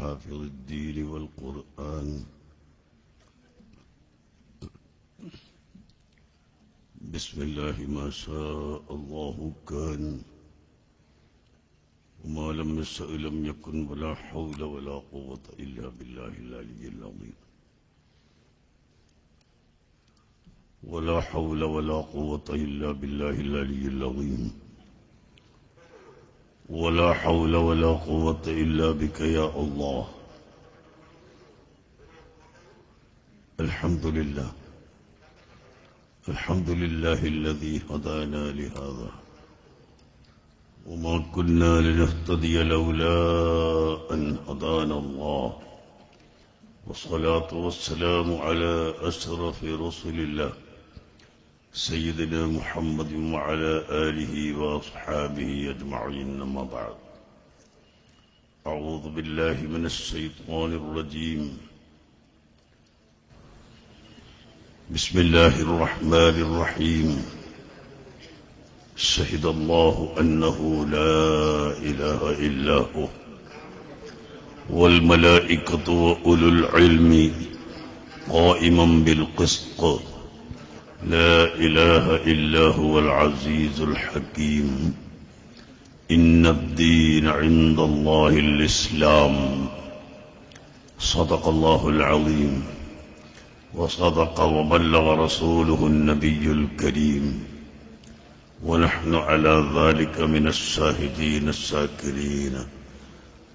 حافظ الدين والقرآن بسم الله ما شاء الله كان وما لم يشأ لم يكن ولا حول ولا قوة إلا بالله العلي العظيم ولا حول ولا قوة إلا بالله العلي العظيم ولا حول ولا قوة إلا بك يا الله. الحمد لله الحمد لله الذي هدانا لهذا وما كنا لنهتدي لولا أن هدانا الله والصلاة والسلام على أشرف رسل الله سيدنا محمد وعلى آله وأصحابه أجمعين. أما بعد أعوذ بالله من الشيطان الرجيم بسم الله الرحمن الرحيم. شهد الله أنه لا إله إلا هو والملائكة وأولو العلم قائما بالقسط لا إله إلا هو العزيز الحكيم. إن الدين عند الله الإسلام. صدق الله العظيم وصدق وبلغ رسوله النبي الكريم ونحن على ذلك من الشاهدين الشاكرين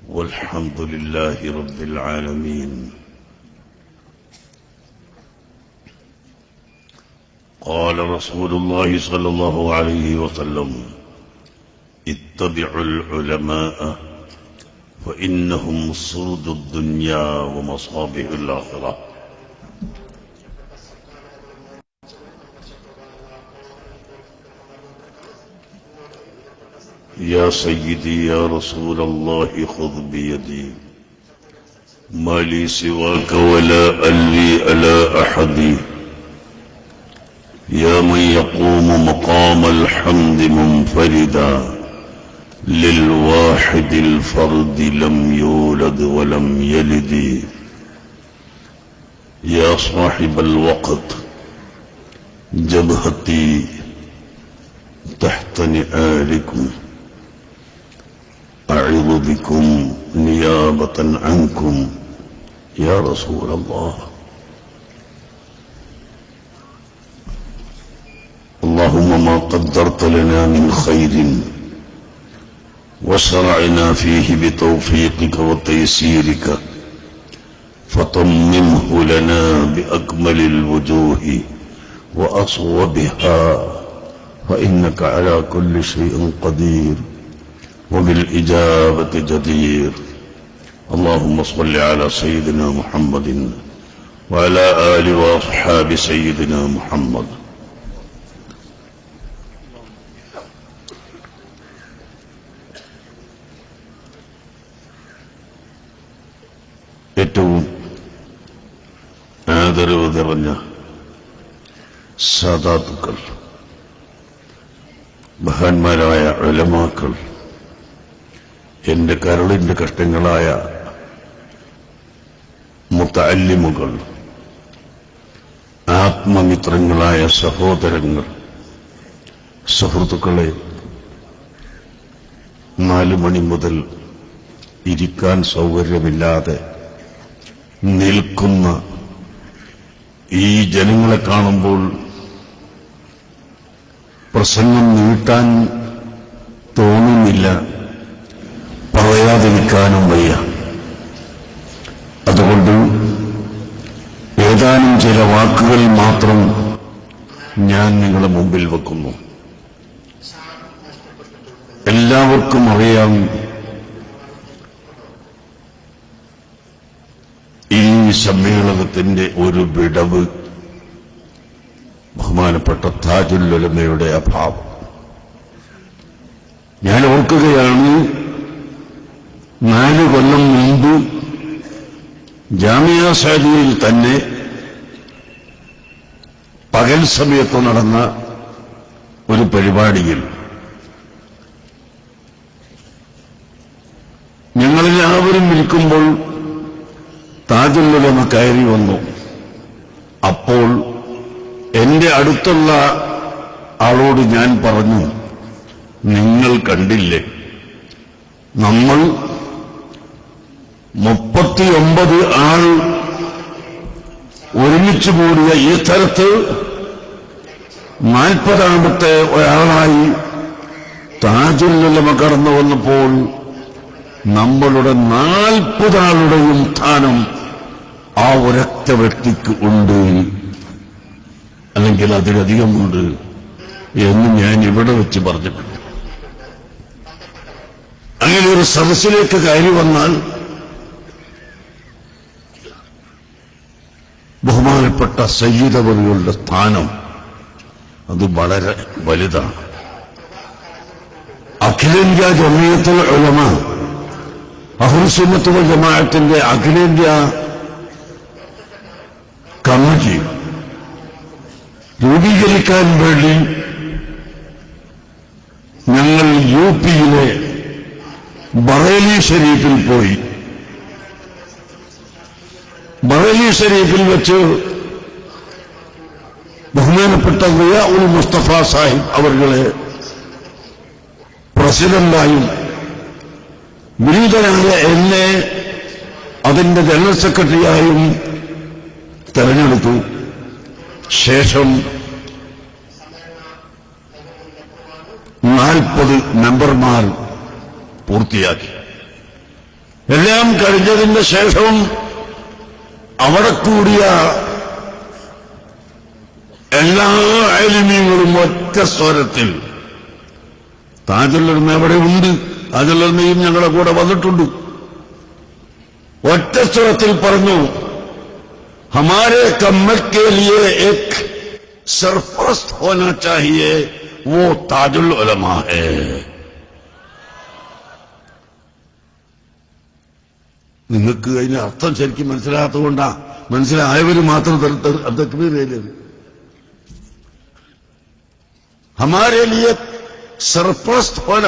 والحمد لله رب العالمين. قال رسول الله صلى الله عليه وسلم اتبعوا العلماء فإنهم سرد الدنيا ومصابيح الآخرة. يا سيدي يا رسول الله خذ بيدي ما لي سواك ولا ألي على أحد يا من يقوم مقام الحمد منفردا للواحد الفرد لم يولد ولم يلد. يا صاحب الوقت جبهتي تحت نعالكم أعظ بكم نيابة عنكم يا رسول الله. اللهم ما قدرت لنا من خير وشرعنا فيه بتوفيقك وتيسيرك فتممه لنا بأكمل الوجوه وأصوبها فإنك على كل شيء قدير وبالإجابة جدير. اللهم صل على سيدنا محمد وعلى آل وأصحاب سيدنا محمد. ഏറ്റവും ആദരവ് നിറഞ്ഞ സാദാത്തുക്കൾ, മഹാന്മാരായ ഉലമാക്കൾ, എന്റെ കരളിന്റെ കഷ്ടങ്ങളായ മുതഅല്ലിമുകൾ, ആത്മമിത്രങ്ങളായ സഹോദരങ്ങൾ, സുഹൃത്തുക്കളെ, 4 മണി മുതൽ ഇരിക്കാൻ സൗകര്യമില്ലാതെ നിൽക്കുന്ന ഈ ജനങ്ങളെ കാണുമ്പോൾ പ്രസംഗം നീട്ടാൻ തോന്നുന്നില്ല, പറയാതിരിക്കാനും വയ്യ. അതുകൊണ്ട് ഏതാനും ചില വാക്കുകൾ മാത്രം ഞാൻ നിങ്ങളുടെ മുമ്പിൽ വെക്കുന്നു. എല്ലാവർക്കും അറിയാം, ഈ സമ്മേളനത്തിന്റെ ഒരു വിടവ് ബഹുമാനപ്പെട്ട താജുൽ ഉലമയുടെ അഭാവം. ഞാൻ ഓർക്കുകയാണ്, 4 കൊല്ലം മുമ്പ് ജാമിയ സാദിയിൽ തന്നെ പകൽ സമയത്ത് നടന്ന ഒരു പരിപാടിയിൽ ഞങ്ങളെല്ലാവരും ഇരിക്കുമ്പോൾ താജുൽ ഉലമ കയറി വന്നു. അപ്പോൾ എന്റെ അടുത്തുള്ള ആളോട് ഞാൻ പറഞ്ഞു, നിങ്ങൾ കണ്ടില്ലേ, നമ്മൾ 39 ആൾ ഒരുമിച്ച് കൂടിയ ഈ സ്ഥലത്ത് 40ാമത്തെ ഒരാളായി താജുൽ ഉലമ കടന്നു വന്നപ്പോൾ നമ്മളുടെ 40 ആളുടെയും സ്ഥാനം ആ ഒരൊറ്റ വ്യക്തിക്ക് ഉണ്ട്, അല്ലെങ്കിൽ അതിലധികമുണ്ട് എന്ന് ഞാൻ ഇവിടെ വെച്ച് പറഞ്ഞിട്ടുണ്ട്. അങ്ങനെ ഒരു സദസ്സിലേക്ക് കയറി വന്നാൽ ബഹുമാനപ്പെട്ട സയ്യിദ് അവറുകളുടെ സ്ഥാനം അത് വളരെ വലുതാണ്. അഖിലേന്ത്യാ ജമിയത്തുൽ ഉലമ അഹ്ലുസ് സുന്നത്ത് വൽ ജമാഅത്തിന്റെ അഖിലേന്ത്യാ കമ്മിറ്റി രൂപീകരിക്കാൻ വേണ്ടി ഞങ്ങൾ യുപിയിലെ ബറേലി ഷരീഫിൽ പോയി. ബറേലി ഷരീഫിൽ വെച്ച് ബഹുമാനപ്പെട്ട റിയാഉൽ മുസ്തഫ സാഹിബ് അവരുടെ പ്രസിഡന്റായും വിനീതനായ എന്നെ അതിന്റെ ജനറൽ സെക്രട്ടറിയായും തെരഞ്ഞെടുത്തു. ശേഷം 40 മെമ്പർമാർ പൂർത്തിയാക്കി. എല്ലാം കഴിഞ്ഞതിന്റെ ശേഷം അവിടെ കൂടിയ എല്ലാ ആലിമീങ്ങളും ഒറ്റ സ്വരത്തിൽ, താജുൽ ഉലമ അവിടെ ഉണ്ട്, താജുൽ ഉലമയും ഞങ്ങളുടെ കൂടെ വന്നിട്ടുണ്ട്, ഒറ്റ സ്വരത്തിൽ പറഞ്ഞു, हमारे कम्मत के लिए एक सरपरस्त होना चाहिए, वो ताजुल उलमा है. നിങ്ങൾക്ക് അതിന് അർത്ഥം ശരിക്കും മനസ്സിലാകാത്തതുകൊണ്ടാ, മനസ്സിലായവര് മാത്രം തക്ബീർ ചെയ്തത്. ഹമാരെ ലിയെ സർപ്രസ്ത് ഹോന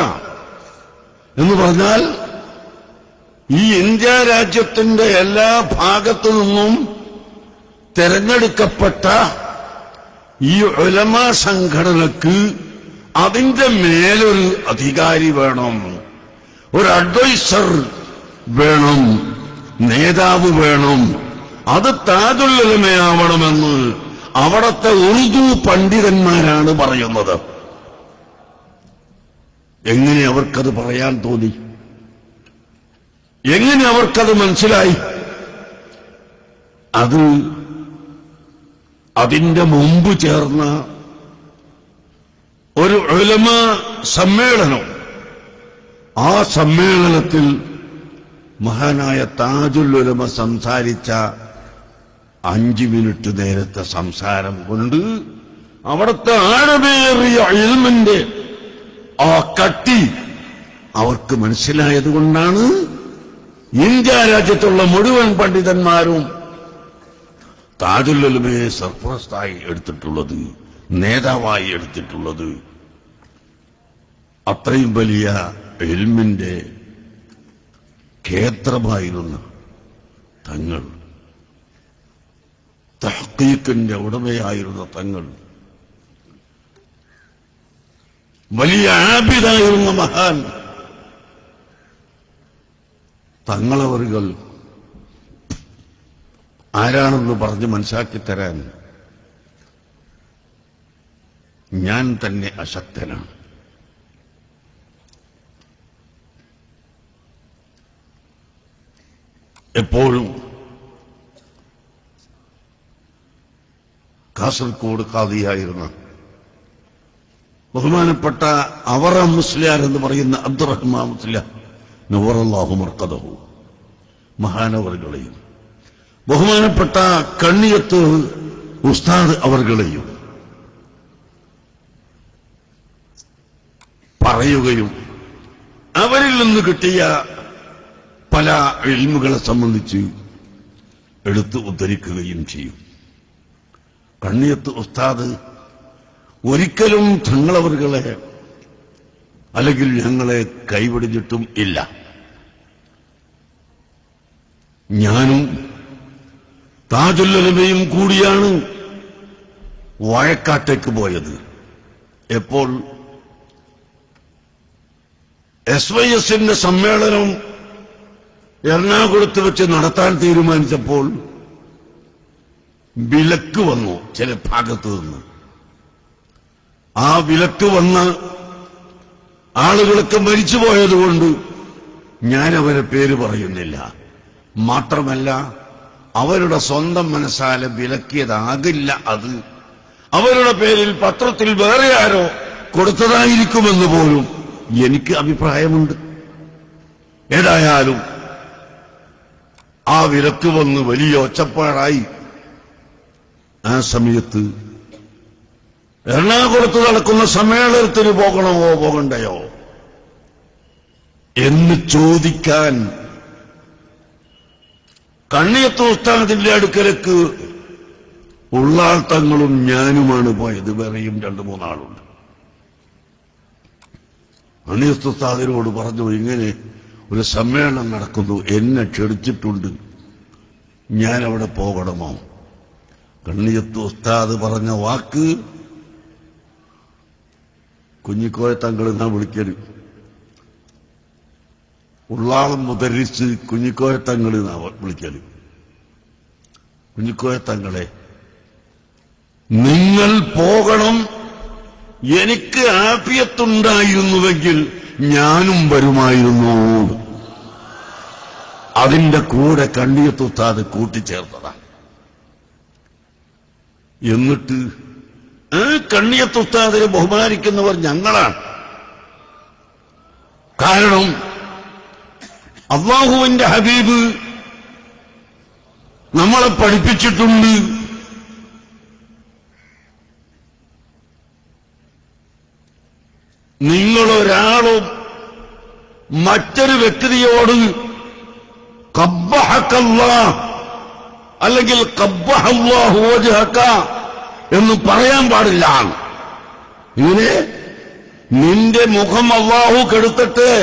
എന്ന് പറഞ്ഞാൽ ഈ ഇന്ത്യ രാജ്യത്തിന്റെ എല്ലാ ഭാഗത്തു നിന്നും തെരഞ്ഞെടുക്കപ്പെട്ട ഈ ഉലമ സംഘടനക്ക് അതിന്റെ മേലൊരു അധികാരി വേണം, ഒരു അഡ്വൈസർ വേണം, നേതാവ് വേണം. അത് താജുൽ ഉലമയാവണമെന്ന് അവിടത്തെ ഉറുദു പണ്ഡിതന്മാരാണ് പറയുന്നത്. എങ്ങനെ അവർക്കത് പറയാൻ തോന്നി? എങ്ങനെ അവർക്കത് മനസ്സിലായി? അത് അതിന്റെ മുമ്പ് ചേർന്ന ഒരു ഉലമ സമ്മേളനം, ആ സമ്മേളനത്തിൽ മഹാനായ താജുൽ ഉലമ സംസാരിച്ച 5 മിനിറ്റ് നേരത്തെ സംസാരം കൊണ്ട് അവിടുത്തെ ആഴമേറിയ ഇൽമിന്റെ ആ കട്ടി അവർക്ക് മനസ്സിലായതുകൊണ്ടാണ് ഇന്ത്യ രാജ്യത്തുള്ള മുഴുവൻ പണ്ഡിതന്മാരും താജുൽ ഉലമയെ സർപ്രസ്തായി എടുത്തിട്ടുള്ളത്, നേതാവായി എടുത്തിട്ടുള്ളത്. അത്രയും വലിയ ഇൽമിന്റെ കേന്ദ്രമായിരുന്ന തങ്ങൾ, തഹ്ഖീഖിന്റെ ഉടമയായിരുന്ന തങ്ങൾ, വലിയ ആബിദായിരുന്ന മഹാൻ തങ്ങളവറുകൾ ആരാണെന്ന് പറഞ്ഞ് മനസ്സിലാക്കി തരാൻ ഞാൻ തന്നെ അശക്തനാണ്. എപ്പോഴും കാസർഗോഡ് ഖാദിയായിരുന്ന ബഹുമാനപ്പെട്ട അവറ മുസ്ലിയാർ എന്ന് പറയുന്ന അബ്ദുറഹ്മാൻ മുസ്ലിയാർ നവറല്ലാഹു മർഖദഹു മഹാനവറുകളെയും ബഹുമാനപ്പെട്ട കണ്ണിയത്ത് ഉസ്താദ് അവർകളെയും പറയുകയും അവരിൽ നിന്ന് കിട്ടിയ പല ഇൽമുകളെ സംബന്ധിച്ച് എടുത്ത് ഉദ്ധരിക്കുകയും ചെയ്യും. കണ്ണിയത്ത് ഉസ്താദ് ഒരിക്കലും തങ്ങളവറുകളെ അല്ലെങ്കിൽ ഞങ്ങളെ കൈപിടിച്ചിട്ടും ഇല്ല. ഞാനും താജുൽ ഉലമയും കൂടിയാണ് വാഴക്കാട്ടേക്ക് പോയത്. എപ്പോൾ SYSന്റെ സമ്മേളനം എറണാകുളത്ത് വെച്ച് നടത്താൻ തീരുമാനിച്ചപ്പോൾ വിലക്ക് വന്നു ചില ഭാഗത്തു നിന്ന്. ആ വിലക്ക് വന്ന ആളുകളൊക്കെ മരിച്ചുപോയതുകൊണ്ട് ഞാൻ അവരെ പേര് പറയുന്നില്ല. മാത്രമല്ല, അവരുടെ സ്വന്തം മനസ്സാലെ വിലക്കിയതാകില്ല അത്. അവരുടെ പേരിൽ പത്രത്തിൽ വേറെ ആരോ കൊടുത്തതായിരിക്കുമെന്ന് പോലും എനിക്ക് അഭിപ്രായമുണ്ട്. ഏതായാലും ആ വിലക്ക് വന്ന് വലിയ ഒച്ചപ്പാടായി. ആ സമയത്ത് എറണാകുളത്ത് നടക്കുന്ന സമ്മേളനത്തിന് പോകണമോ പോകണ്ടയോ എന്ന് ചോദിക്കാൻ കണ്ണിയത്ത് ഉസ്താദിന്റെ അടുക്കലേക്ക് ഉള്ളാൾ തങ്ങളും ഞാനുമാണ് പോയത്. വേറെയും 2-3 ആളുണ്ട്. കണ്ണിയത്ത് ഉസ്താദിനോട് പറഞ്ഞു, ഇങ്ങനെ ഒരു സമ്മേളനം നടക്കുന്നു, എന്നെ ക്ഷണിച്ചിട്ടുണ്ട്, ഞാൻ അവിടെ പോകണമോ? കണ്ണിയത്ത് ഉസ്താദ് പറഞ്ഞ വാക്ക് കുഞ്ഞിക്കോയ തങ്ങൾ എന്നാ വിളിക്കല്. ഉള്ളാളം മുദരിസ് കുഞ്ഞിക്കോയ തങ്ങൾ എന്നാ വിളിക്കല്. കുഞ്ഞിക്കോയ തങ്ങളെ, നിങ്ങൾ പോകണം, എനിക്ക് ആഫിയത്തുണ്ടായിരുന്നുവെങ്കിൽ ഞാനും വരുമായിരുന്നു. അതിന്റെ കൂടെ കണ്ണിയത്ത് ഉസ്താദ് കൂട്ടിച്ചേർത്തതാണ്. എന്നിട്ട് ആ കണ്ണിയത്ത് ഉസ്താദിനെ ബഹുമാനിക്കുന്നവർ ഞങ്ങളാണ്. കാരണം അല്ലാഹുവിന്റെ ഹബീബ് നമ്മളെ പഠിപ്പിച്ചിട്ടുണ്ട്, നിങ്ങളൊരാളും മറ്റൊരു വ്യക്തിയോട് ഖബ്ബഹക്കല്ലാഹ് അല്ലെങ്കിൽ ഖബ്ബഹല്ലാഹു വജ്ഹക എന്ന് പറയാൻ പാടില്ല. ഇങ്ങനെ നിന്റെ മുഖം അല്ലാഹു കെടുത്തട്ടെ,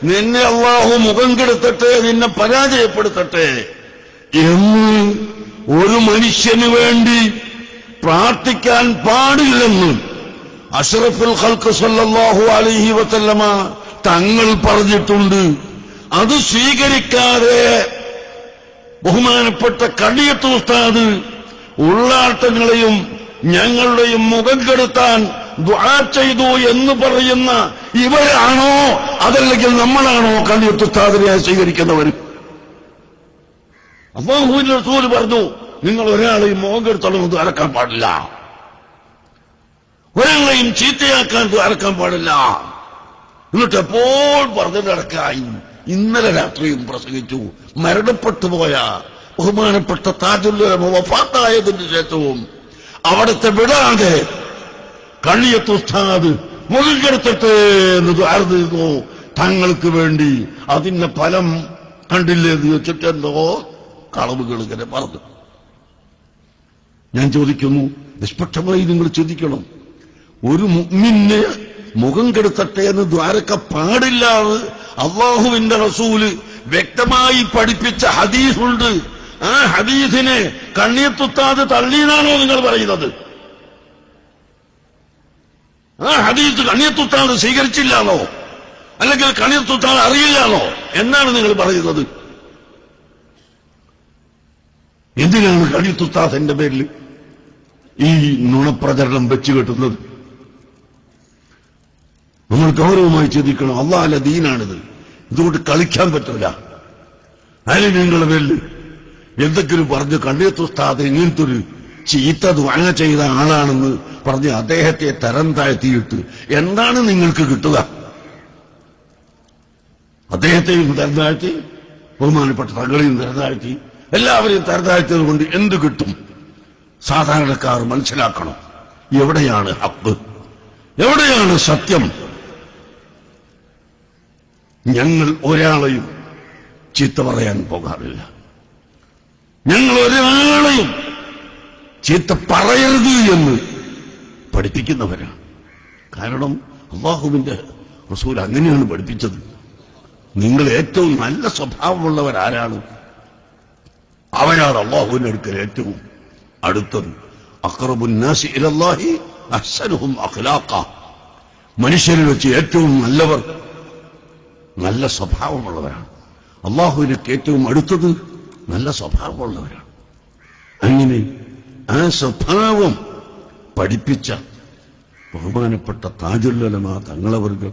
നിന്നെ അല്ലാഹു മുഖം കെടുത്തട്ടെ, നിന്നെ പരാജയപ്പെടുത്തട്ടെ എന്ന് ഒരു മനുഷ്യന് വേണ്ടി പ്രാർത്ഥിക്കാൻ പാടില്ലെന്ന് അഷ്റഫുൽ ഖൽഖ് സല്ലല്ലാഹു അലൈഹി വസല്ലമ തങ്ങൾ പറഞ്ഞിട്ടുണ്ട്. അത് സ്വീകരിക്കാതെ ബഹുമാനപ്പെട്ട കണ്ണിയത്ത് ഉസ്താദ് ഉള്ളാട്ടങ്ങളെയും ഞങ്ങളുടെയും മുഖം കെടുത്താൻ ദുആ ചെയ്തു എന്ന് പറയുന്ന ഇവരാണോ അതല്ലെങ്കിൽ നമ്മളാണോ കണ്ണിയത്ത് ഉസ്താദിനെ സ്വീകരിക്കുന്നവർ? അല്ലാഹുവിന്റെ റസൂൽ പറഞ്ഞു, നിങ്ങൾ ഒരാളെയും മുഖം കെടുത്തണമെന്ന് അറക്കാൻ പാടില്ല, ഒരാളെയും ചീത്തയാക്കാൻ അറക്കാൻ പാടില്ല. എന്നിട്ട് എപ്പോൾ പറഞ്ഞു നടക്കായി. ഇന്നലെ രാത്രിയും പ്രസംഗിച്ചു. മരണപ്പെട്ടു പോയ ബഹുമാനപ്പെട്ട താജുൽ ഉലമ വഫാത്തായതിന് ശേഷവും അവിടുത്തെ വിടാതെ കണ്ണിയത്ത് ഉസ്താദ് മുഖം കെടുത്തട്ടെ എന്ന് ദുആ ചെയ്തു തങ്ങൾക്ക് വേണ്ടി. അതിന്റെ ഫലം കണ്ടില്ലേ എന്ന് ചോദിച്ചിട്ട് എന്തോ കളവുകൾ ഇങ്ങനെ പറഞ്ഞു. ഞാൻ ചോദിക്കുന്നു, നിഷ്പക്ഷമായി നിങ്ങൾ ചിന്തിക്കണം. ഒരു മുഅ്മിനെ മുഖം കെടുത്തട്ടെ എന്ന് ദ്വാരക്ക പാടില്ലാതെ അല്ലാഹുവിന്റെ റസൂല് വ്യക്തമായി പഠിപ്പിച്ച ഹദീസുണ്ട്. ആ ഹദീസിനെ കണ്ണിയത്ത് ഉസ്താദ് തള്ളിയെന്നാണോ നിങ്ങൾ പറയുന്നത്? ആ ഹദീസ് കണ്ണിയത്ത് ഉസ്താദ് സ്വീകരിച്ചില്ലാന്നോ അല്ലെങ്കിൽ കണ്ണിയത്ത് ഉസ്താദ് അറിയില്ലാന്നോ എന്നാണ് നിങ്ങൾ പറയുന്നത്? എന്തിനാണ് കണ്ണിയത്ത് ഉസ്താദിന്റെ പേരിൽ ഈ നുണപ്രചരണം വെച്ചു കെട്ടുന്നത്? നമ്മൾ ഗൗരവമായി ചിന്തിക്കണം. അല്ലാഹുവിന്റെ ദീനാണിത്, ഇതുകൊണ്ട് കളിക്കാൻ പറ്റില്ല. അതിന് നിങ്ങളുടെ പേരിൽ എന്തെങ്കിലും പറഞ്ഞ് കണ്ണിയത്ത് ഉസ്താദ് ഇങ്ങനത്തെ ഒരു ചീത്ത ദുആ ചെയ്ത ആളാണെന്ന് പറഞ്ഞ് അദ്ദേഹത്തെ തരം താഴ്ത്തിയിട്ട് എന്താണ് നിങ്ങൾക്ക് കിട്ടുക? അദ്ദേഹത്തെയും തരം താഴ്ത്തി, ബഹുമാനപ്പെട്ട തങ്ങളെയും തരം താഴ്ത്തി, എല്ലാവരെയും തരം താഴ്ത്തിയത് കൊണ്ട് എന്ത് കിട്ടും? സാധാരണക്കാർ മനസ്സിലാക്കണം, എവിടെയാണ് ഹഖ്, എവിടെയാണ് സത്യം. ഞങ്ങൾ ഒരാളെയും ചീത്ത പറയാൻ പോകാറില്ല. ഞങ്ങൾ ഒരാളെയും ചീത്ത പറയരുത് എന്ന് പഠിപ്പിക്കുന്നവരാണ്. കാരണം അല്ലാഹുവിന്റെ റസൂൽ അങ്ങനെയാണ് പഠിപ്പിച്ചത്. നിങ്ങൾ ഏറ്റവും നല്ല സ്വഭാവമുള്ളവരാരാണ്? അവനാണ് അള്ളാഹുവിന്റെ അടുക്കൽ ഏറ്റവും അടുത്തത്. അഖ്റബുൻ നാസി ഇലല്ലാഹി അഹ്സനുഹും അഖ്ലാഖ. മനുഷ്യരിൽ വെച്ച് ഏറ്റവും നല്ലവർ നല്ല സ്വഭാവമുള്ളവരാണ്. അള്ളാഹുവിനൊക്കെ ഏറ്റവും അടുത്തത് നല്ല സ്വഭാവമുള്ളവരാണ്. അങ്ങനെ ആ സ്വഭാവം പഠിപ്പിച്ച ബഹുമാനപ്പെട്ട താജുൽ ഉലമാ തങ്ങളവർകൾ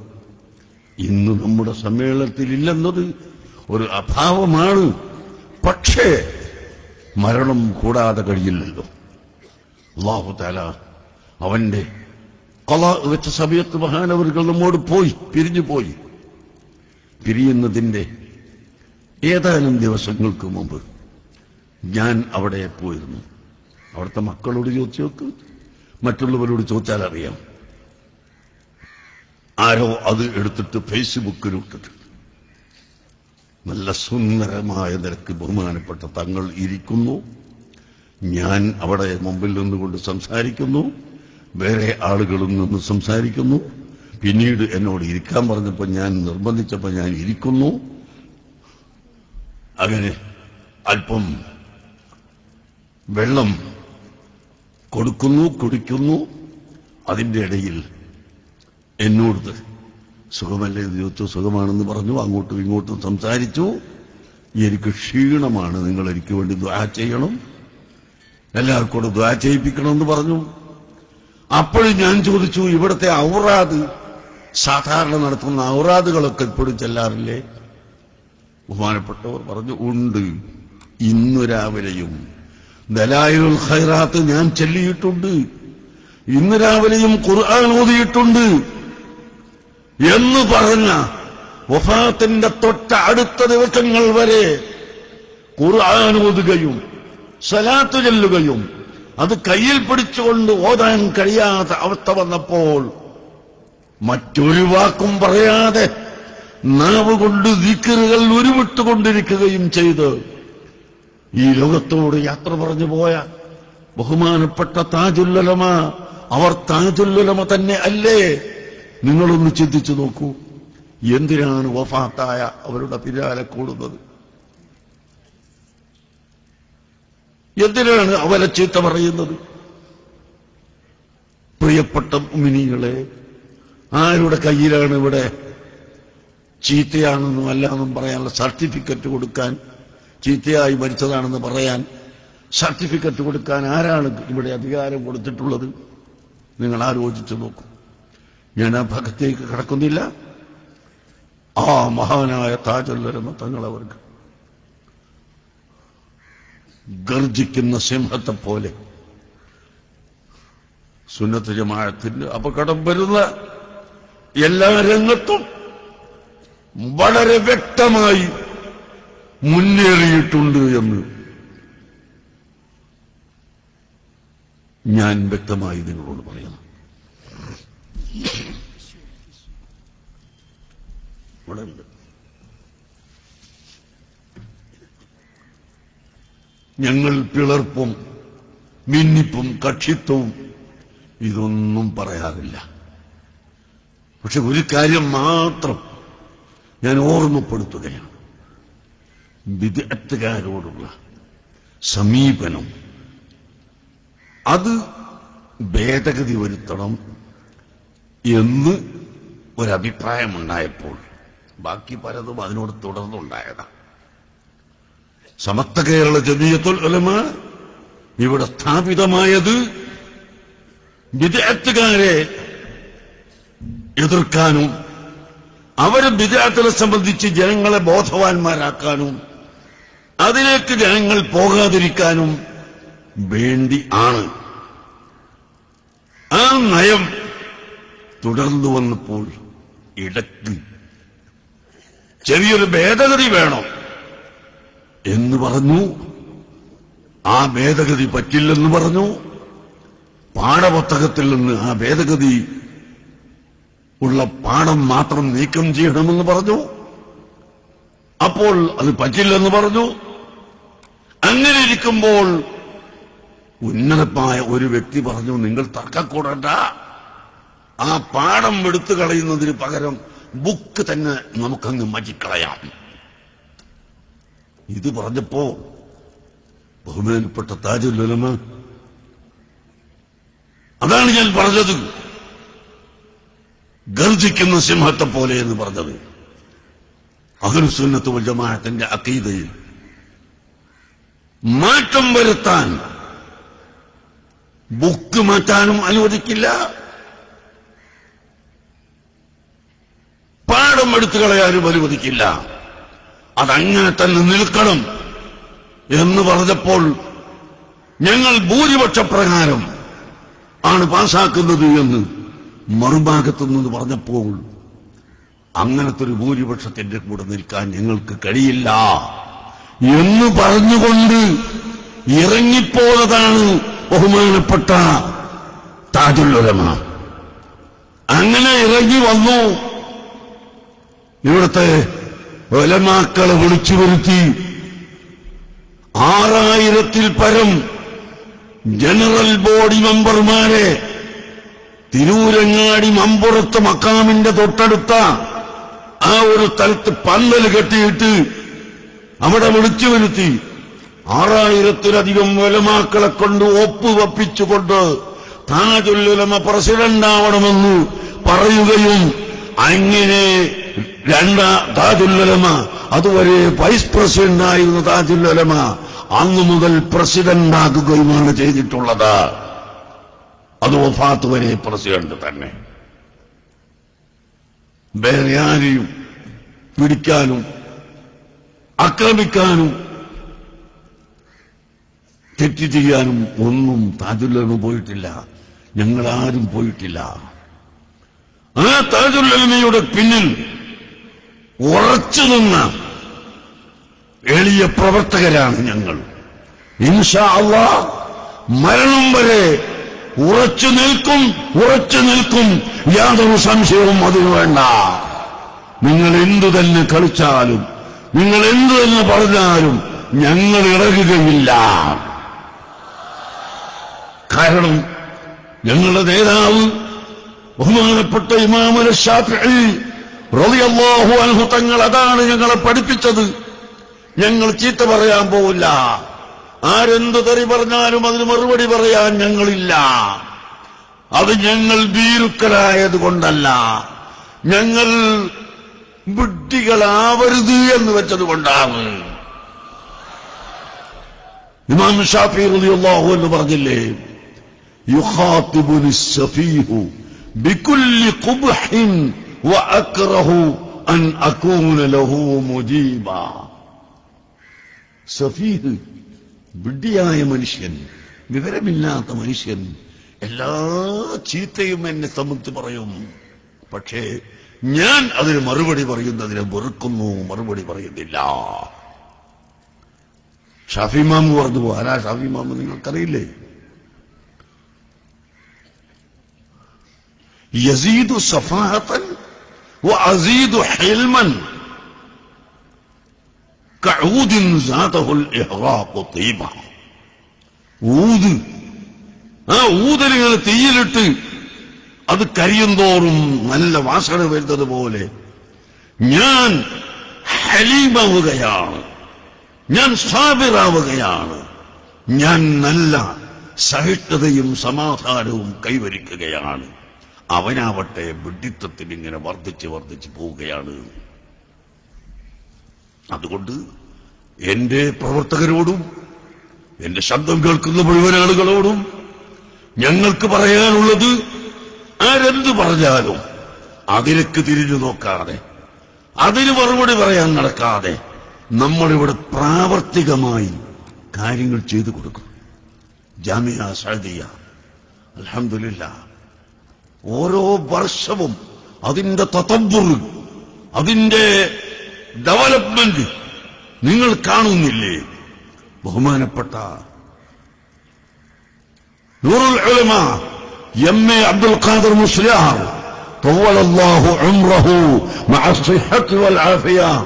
ഇന്ന് നമ്മുടെ സമ്മേളനത്തിൽ ഇല്ലെന്നത് ഒരു അഭാവമാണ്. പക്ഷേ മരണം കൂടാതെ കഴിയില്ലല്ലോ. അല്ലാഹു തആല അവന്റെ ഖളാ വെച്ച സമയത്ത് മഹാനവറുകൾ നമ്മോട് പിരിഞ്ഞു പോയി. പിരിയുന്നതിന്റെ ഏതാനും ദിവസങ്ങൾക്ക് മുമ്പ് ഞാൻ അവിടെ പോയിരുന്നു. അവിടുത്തെ മക്കളോട് ചോദിച്ചു നോക്ക്, മറ്റുള്ളവരോട് ചോദിച്ചാൽ അറിയാം. ആരോ അത് എടുത്തിട്ട് ഫേസ്ബുക്കിലിട്ടിട്ട് നല്ല സുന്ദരമായ നിരക്ക് ബഹുമാനപ്പെട്ട തങ്ങൾ ഇരിക്കുന്നു. ഞാൻ അവിടെ മുമ്പിൽ നിന്നുകൊണ്ട് സംസാരിക്കുന്നു, വേറെ ആളുകളും നിന്ന് സംസാരിക്കുന്നു. പിന്നീട് എന്നോട് ഇരിക്കാൻ പറഞ്ഞപ്പോൾ ഞാൻ നിർബന്ധിച്ചപ്പോൾ ഞാൻ ഇരിക്കുന്നു. അങ്ങനെ അല്പം വെള്ളം കൊടുക്കുന്നു, കുടിക്കുന്നു. അതിന്റെ ഇടയിൽ എന്നോട് സുഖമല്ലേ എന്ന് ചോദിച്ചു. സുഖമാണെന്ന് പറഞ്ഞു. അങ്ങോട്ടും ഇങ്ങോട്ടും സംസാരിച്ചു. എനിക്ക് ക്ഷീണമാണ്, നിങ്ങൾ എനിക്ക് വേണ്ടി ദുആ ചെയ്യണം, എല്ലാവർക്കും ദുആ ചെയ്യിപ്പിക്കണമെന്ന് പറഞ്ഞു. അപ്പോഴും ഞാൻ ചോദിച്ചു, ഇവിടുത്തെ ഔറാദ് സാധാരണ നടത്തുന്ന ഔറാദുകളൊക്കെ ഇപ്പോഴും ചെല്ലാറില്ലേ? ബഹുമാനപ്പെട്ടവർ പറഞ്ഞു, ഉണ്ട്. ഇന്നു രാവിലെയും ദലായിലുൽ ഖൈറാത്ത് ഞാൻ ചൊല്ലിയിട്ടുണ്ട്, ഇന്ന് രാവിലെയും ഖുർആൻ ഓതിയിട്ടുണ്ട് എന്ന് പറഞ്ഞ വഫാത്തിന്റെ തൊട്ട അടുത്ത ദിവസങ്ങൾ വരെ ഖുർആൻ ഓതുകയും സ്വലാത്ത് ചൊല്ലുകയും അത് കയ്യിൽ പിടിച്ചുകൊണ്ട് ഓതാൻ കഴിയാത്ത അവസ്ഥ വന്നപ്പോൾ മറ്റൊരു വാക്കും പറയാതെ നാവ് കൊണ്ട് ദിക്റുകൾ ഉരുവിട്ടുകൊണ്ടിരിക്കുകയും ചെയ്ത് ഈ ലോകത്തോട് യാത്ര പറഞ്ഞു പോയ ബഹുമാനപ്പെട്ട താജുൽ ഉലമ, അവർ താജുൽ ഉലമ തന്നെ അല്ലേ? നിങ്ങളൊന്ന് ചിന്തിച്ചു നോക്കൂ. എന്തിനാണ് വഫാത്തായ അവരുടെ പിന്നാലെ കൂടുന്നത്? എന്തിനാണ് അവരെ ചീത്ത പറയുന്നത്? പ്രിയപ്പെട്ട മുഅ്മിനീങ്ങളെ, ആരുടെ കയ്യിലാണ് ഇവിടെ ചീത്തയാണെന്നും അല്ലാന്നും പറയാനുള്ള സർട്ടിഫിക്കറ്റ് കൊടുക്കാൻ, ചീത്തയായി മരിച്ചതാണെന്ന് പറയാൻ സർട്ടിഫിക്കറ്റ് കൊടുക്കാൻ ആരാണ് ഇവിടെ അധികാരം കൊടുത്തിട്ടുള്ളത്? നിങ്ങൾ ആലോചിച്ചു നോക്കൂ. ഞാൻ ആ ഭാഗത്തേക്ക് കടക്കുന്നില്ല. ആ മഹാനായ താജുൽ ഉലമ തങ്ങളവർക്ക് ഗർജിക്കുന്ന സിംഹത്തെ പോലെ സുന്നത്ത് ജമാഅത്തിന്റെ അപകടം വരുന്ന എല്ലാ രംഗത്തും വളരെ വ്യക്തമായി മുന്നേറിയിട്ടുണ്ട് എന്ന് ഞാൻ വ്യക്തമായി നിങ്ങളോട് പറയുന്നു. ഞങ്ങൾ പിളർപ്പും ഭിന്നിപ്പും കക്ഷിത്വവും ഇതൊന്നും പറയാറില്ല. പക്ഷെ ഒരു കാര്യം മാത്രം ഞാൻ ഓർമ്മപ്പെടുത്തുകയാണ്. ബിദ്അത്തുകാരോടുള്ള സമീപനം അത് ഭേദഗതി വരുത്തണം എന്ന് ഒരഭിപ്രായമുണ്ടായപ്പോൾ ബാക്കി പലതും അതിനോട് തുടർന്നുണ്ടായതാണ്. സമസ്ത കേരള ജമിയത്തുൽ ഉലമ ഇവിടെ സ്ഥാപിതമായത് ബിദ്അത്തുകാരെ എതിർക്കാനും അവരെ ബിദ്അത്തിനെ സംബന്ധിച്ച് ജനങ്ങളെ ബോധവാന്മാരാക്കാനും അതിലേക്ക് ജനങ്ങൾ പോകാതിരിക്കാനും വേണ്ടി ആണ്. ആ നയം തുടർന്നു വന്നപ്പോൾ ഇടയ്ക്ക് ചെറിയൊരു ഭേദഗതി വേണം എന്ന് പറഞ്ഞു. ആ ഭേദഗതി പറ്റില്ലെന്ന് പറഞ്ഞു. പാഠപുസ്തകത്തിൽ നിന്ന് ആ ഭേദഗതി ഉള്ള പാഠം മാത്രം നീക്കം ചെയ്യണമെന്ന് പറഞ്ഞു. അപ്പോൾ അത് പറ്റില്ലെന്ന് പറഞ്ഞു. അങ്ങനെ ഇരിക്കുമ്പോൾ ഉന്നതമായ ഒരു വ്യക്തി പറഞ്ഞു, നിങ്ങൾ തർക്കക്കൂടണ്ട, ആ പാഠം എടുത്തു കളയുന്നതിന് പകരം ബുക്ക് തന്നെ നമുക്കങ്ങ് മാറ്റിക്കളയാം. ഇത് പറഞ്ഞപ്പോ ബഹുമാനപ്പെട്ട താജുൽ ഉലമ. അതാണ് ഞാൻ പറഞ്ഞത്, ഗർജിക്കുന്ന സിംഹത്തെ പോലെ എന്ന് പറഞ്ഞത്. അഹ്ലുസുന്നത്ത് വൽ ജമാഅത്തിന്റെ അഖീദയിൽ മാറ്റം വരുത്താൻ ബുക്ക് മാറ്റാനും അനുവദിക്കില്ല, പാഠം എടുത്തു കളയാനും അനുവദിക്കില്ല. അതങ്ങനെ തന്നെ നിൽക്കണം എന്ന് പറഞ്ഞപ്പോൾ ഞങ്ങൾ ഭൂരിപക്ഷ പ്രകാരം ആണ് പാസാക്കുന്നത് എന്ന് മറുഭാഗത്തു നിന്ന് പറഞ്ഞപ്പോൾ അങ്ങനത്തെ ഒരു ഭൂരിപക്ഷത്തിന്റെ കൂടെ നിൽക്കാൻ ഞങ്ങൾക്ക് കഴിയില്ല എന്ന് പറഞ്ഞുകൊണ്ട് ഇറങ്ങിപ്പോയതാണ് ബഹുമാനപ്പെട്ട താജുൽ ഉലമ. അങ്ങനെ ഇറങ്ങി വന്നു. ഇവിടുത്തെ ഉലമാക്കളെ വിളിച്ചു വരുത്തി 6000-ൽ പരം ജനറൽ ബോഡി മെമ്പർമാരെ തിരൂരങ്ങാടി മമ്പുറത്ത് മക്കാമിന്റെ തൊട്ടടുത്ത ആ ഒരു സ്ഥലത്ത് പന്തൽ കെട്ടിയിട്ട് അവിടെ വിളിച്ചു വരുത്തി 6000-ലധികം ഉലമാക്കളെ കൊണ്ട് ഒപ്പുവപ്പിച്ചുകൊണ്ട് താജുൽ ഉലമ പ്രസിഡന്റാവണമെന്ന് പറയുകയും അങ്ങനെ താജുൽ ഉലമ, അതുവരെ വൈസ് പ്രസിഡന്റായിരുന്ന താജുൽ ഉലമ അന്നു മുതൽ പ്രസിഡന്റാകുകയുമാണ് ചെയ്തിട്ടുള്ളത്. അത് വഫാത്ത് വരെ പ്രസിഡന്റ് തന്നെ. വേറെ ആരെയും പിടിക്കാനും ആക്രമിക്കാനും തെറ്റ് ചെയ്യാനും ഒന്നും താജുൽ ഉലമ പോയിട്ടില്ല. ഞങ്ങളാരും പോയിട്ടില്ല. ആ താജുൽ ഉലമയുടെ പിന്നിൽ ഉറച്ചു നിന്ന എളിയ പ്രവർത്തകരാണ് ഞങ്ങൾ. ഇൻഷാ അല്ലാഹ് മരണം വരെ ഉറച്ചു നിൽക്കും. യാതൊരു സംശയവും അതിനു വേണ്ട. നിങ്ങൾ എന്തു തന്നെ കളിച്ചാലും, നിങ്ങൾ എന്തു തന്നെ പറഞ്ഞാലും ഞങ്ങൾ ഇറങ്ങുകയില്ല. കാരണം ഞങ്ങളുടെ നേതാവ് ബഹുമാനപ്പെട്ട ഇമാം ശാഫിഈ റളിയല്ലാഹു അൻഹു തങ്ങൾ അതാണ് ഞങ്ങളെ പഠിപ്പിച്ചത്. ഞങ്ങൾ ചീത്ത പറയാൻ പോവില്ല. ആരെന്തു തെറി പറഞ്ഞാലും അതിന് മറുപടി പറയാൻ ഞങ്ങളില്ല. അത് ഞങ്ങൾ ഭീരുക്കളായതുകൊണ്ടല്ല, ഞങ്ങൾ ബുദ്ധികളാവരുത് എന്ന് വെച്ചതുകൊണ്ടാണ്. ഇമാം ശാഫിഈ റളിയല്ലാഹു അൻഹു പറഞ്ഞില്ലേ, യുഖാതിബുനി സഫീഹു ബികുല്ലി ഖുബ്ഹിൻ വഅക്റഹു അൻ അകൂന ലഹു മുജീബാ. സഫീഹ്, വിഡ്ഢിയായ മനുഷ്യൻ, വിവരമില്ലാത്ത മനുഷ്യൻ എല്ലാ ചീത്തയും എന്നെ സംബന്ധിച്ച് പറയും. പക്ഷേ ഞാൻ അതിന് മറുപടി പറയുന്നതിനെ വെറുക്കുന്നു, മറുപടി പറയുന്നില്ല. ഷാഫി ഇമാം പറഞ്ഞു. ആരാ ഷാഫി ഇമാം നിങ്ങൾക്കറിയില്ലേ? യസീദു സഫാഹതൻ വഅസീദു ഹിൽമൻ കഊദിൻ സാതഹുൽ ഇഹ്റാഖു തീബ. ഊത്, ആ ഊതലുകൾ തീയിലിട്ട് അത് കരിയുന്തോറും നല്ല വാസന വരുന്നത് പോലെ ഞാൻ ഹലീമാവുകയാണ്, ഞാൻ സാബിറാവുകയാണ്, ഞാൻ നല്ല സഹിഷ്ണുതയും സമാധാനവും കൈവരിക്കുകയാണ്. അവനാവട്ടെ വിഡ്ഢിത്തത്തിൽ ഇങ്ങനെ വർദ്ധിച്ച് പോവുകയാണ്. അതുകൊണ്ട് എന്റെ പ്രവർത്തകരോടും എന്റെ ശബ്ദം കേൾക്കുന്ന മുഴുവൻ ആളുകളോടും ഞങ്ങൾക്ക് പറയാനുള്ളത്, ആരെന്ത് പറഞ്ഞാലും അതിലേക്ക് തിരിഞ്ഞു നോക്കാതെ, അതിന് മറുപടി പറയാൻ നടക്കാതെ നമ്മളിവിടെ പ്രാവർത്തികമായി കാര്യങ്ങൾ ചെയ്തു കൊടുക്കും. ജാമിഅ സഅദിയ്യ അൽഹംദുലില്ലാഹ് ഓരോ വർഷവും അതിന്റെ തതബ്ബുർ, അതിന്റെ ഡെവലപ്മെന്റ് നിങ്ങൾ കാണുന്നില്ലേ? ബഹുമാനപ്പെട്ട Noorul Ulama M A. Abdul Khader Musliyar طولallahu umrahu ma'a as-sihhati wal 'afiyah.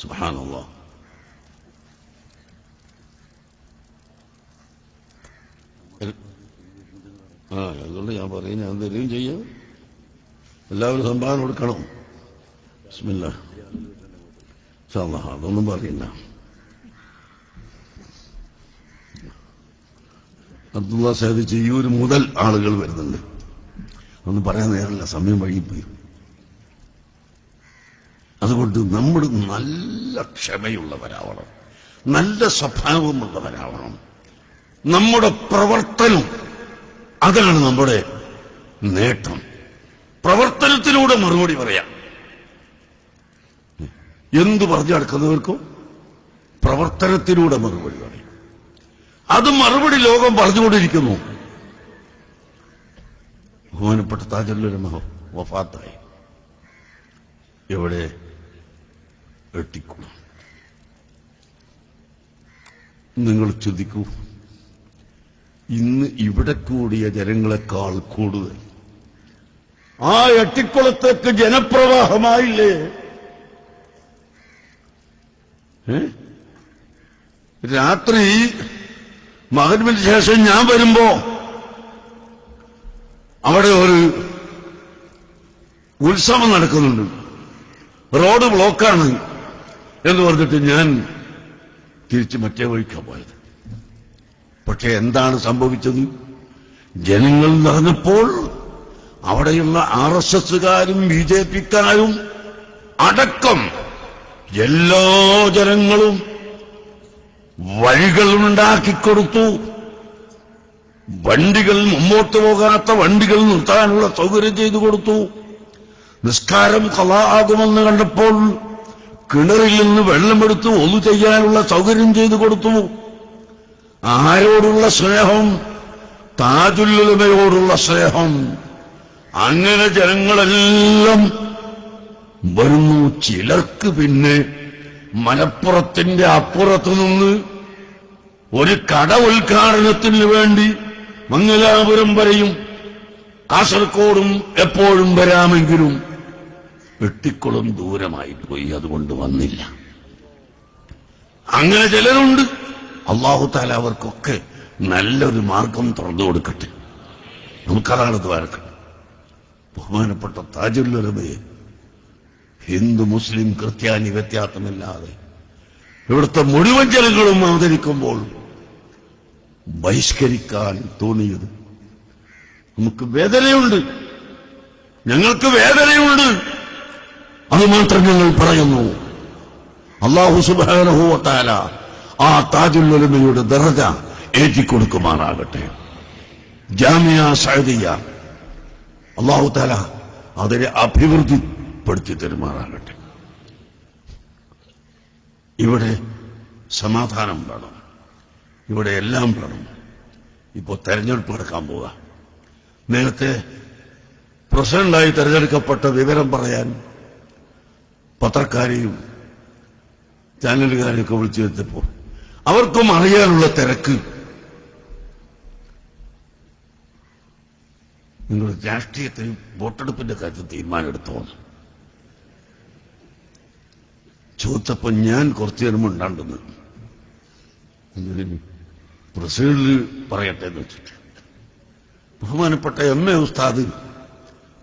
സുബ്ഹാനല്ലാഹ്. അതുകൊണ്ട് ഞാൻ പറയുന്നത് എന്തെങ്കിലും ചെയ്യാം. എല്ലാവരും സംഭാവന കൊടുക്കണം. ബിസ്മില്ലാഹ്. ഇൻഷാ അല്ലാഹ് അതൊന്നും പറയില്ല. അബ്ദുള്ള സയ്യിദ് ചെയ്യൂർ മുതൽ ആളുകൾ വരുന്നുണ്ട്. ഒന്നും പറയാൻ നേരമില്ല, സമയം വൈകിപ്പോയി. അതുകൊണ്ട് നമ്മൾ നല്ല ക്ഷമയുള്ളവരാവണം, നല്ല സ്വഭാവമുള്ളവരാവണം. നമ്മുടെ പ്രവർത്തനം അതാണ് നമ്മുടെ നേട്ടം. പ്രവർത്തനത്തിലൂടെ മറുപടി പറയാം. എന്തു പറഞ്ഞു നടക്കുന്നവർക്കും പ്രവർത്തനത്തിലൂടെ മറുപടി പറയും. അത് മറുപടി ലോകം പറഞ്ഞുകൊണ്ടിരിക്കുന്നു. ബഹുമാനപ്പെട്ട താജുൽ ഉലമ വഫാത്തായി. എവിടെ? എട്ടിക്കുളം. നിങ്ങൾ ചിന്തിക്കൂ, ഇന്ന് ഇവിടെ കൂടിയ ജനങ്ങളെക്കാൾ കൂടുതൽ ആ എട്ടിക്കുളത്തേക്ക് ജനപ്രവാഹമായില്ലേ? രാത്രി മഗ്‌രിബിന് ശേഷം ഞാൻ വരുമ്പോ അവിടെ ഒരു ഉത്സവം നടക്കുന്നുണ്ട്, റോഡ് ബ്ലോക്കാണ് എന്ന് പറഞ്ഞിട്ട് ഞാൻ തിരിച്ച് മറ്റേ വഴിക്കാണ് പോയത്. പക്ഷെ എന്താണ് സംഭവിച്ചത്? ജനങ്ങൾ നിറഞ്ഞപ്പോൾ അവിടെയുള്ള RSSകാരും BJPക്കാരും അടക്കം എല്ലാ ജനങ്ങളും വഴികളുണ്ടാക്കിക്കൊടുത്തു. വണ്ടികൾ, മുമ്പോട്ട് പോകാത്ത വണ്ടികൾ നിർത്താനുള്ള സൗകര്യം ചെയ്തു കൊടുത്തു. നിസ്കാരം ഖളാ ആകുമെന്ന് കണ്ടപ്പോൾ കിണറിൽ നിന്ന് വെള്ളമെടുത്ത് ഒളു ചെയ്യാനുള്ള സൗകര്യം ചെയ്തു കൊടുത്തു. ആരോടുള്ള സ്നേഹം? താജുൽ ഉലമയോടുള്ള സ്നേഹം. അങ്ങനെ ജനങ്ങളെല്ലാം വരുന്നു. ചിലർക്ക് പിന്നെ മലപ്പുറത്തിന്റെ അപ്പുറത്തു നിന്ന് ഒരു കട ഉദ്ഘാടനത്തിന് വേണ്ടി മംഗലാപുരം വരെയും കാസർഗോഡും എപ്പോഴും വരാമെങ്കിലും എട്ടിക്കുളം ദൂരമായി പോയി, അതുകൊണ്ട് വന്നില്ല. അങ്ങനെ ചിലരുണ്ട്. അല്ലാഹു തആല അവർക്കൊക്കെ നല്ലൊരു മാർഗം തുറന്നു കൊടുക്കട്ടെ. നമുക്കതാണ് ദ്വാരക്കണം. ബഹുമാനപ്പെട്ട താജുൽ ഉലമയെ ഹിന്ദു മുസ്ലിം ക്രിസ്ത്യാനി വ്യത്യാസമില്ലാതെ ഇവിടുത്തെ മുഴുവൻ ജനങ്ങളും അവതരിക്കുമ്പോൾ ബഹിഷ്കരിക്കാൻ തോന്നിയത് നമുക്ക് വേദനയുണ്ട്, ഞങ്ങൾക്ക് വേദനയുണ്ട്. അതുമാത്രം ഞങ്ങൾ പറയുന്നു. അല്ലാഹു സുബ്ഹാനഹു വ തആല ആ താജുൽ ഉലമയുടെ ദറജ ഏറ്റിക്കൊടുക്കുമാറാകട്ടെ. ജാമിഅ സഅദിയ അല്ലാഹു തആല അതിനെ അഭിവൃദ്ധിപ്പെടുത്തി തരുമാറാകട്ടെ. ഇവിടെ സമാധാനം വേണം, ഇവിടെ എല്ലാം വേണം. ഇപ്പോൾ തെരഞ്ഞെടുപ്പ് നടക്കാൻ പോവുക. നേരത്തെ പ്രസിഡന്റായി തെരഞ്ഞെടുക്കപ്പെട്ട വിവരം പറയാൻ പത്രക്കാരെയും ചാനലുകാരെയൊക്കെ വിളിച്ചു വെച്ചപ്പോൾ അവർക്കും അറിയാനുള്ള തിരക്ക്. നിങ്ങൾ രാഷ്ട്രീയത്തിൽ വോട്ടെടുപ്പിന്റെ കാര്യത്തിൽ തീരുമാനമെടുത്തോ ചോദിച്ചപ്പോൾ ഞാൻ കുറച്ചു നേരം ഉണ്ടാണ്ടെന്ന് പ്രസിഡന്റ് പറയട്ടെ എന്ന് വെച്ചിട്ട് ബഹുമാനപ്പെട്ട MA ഉസ്താദ്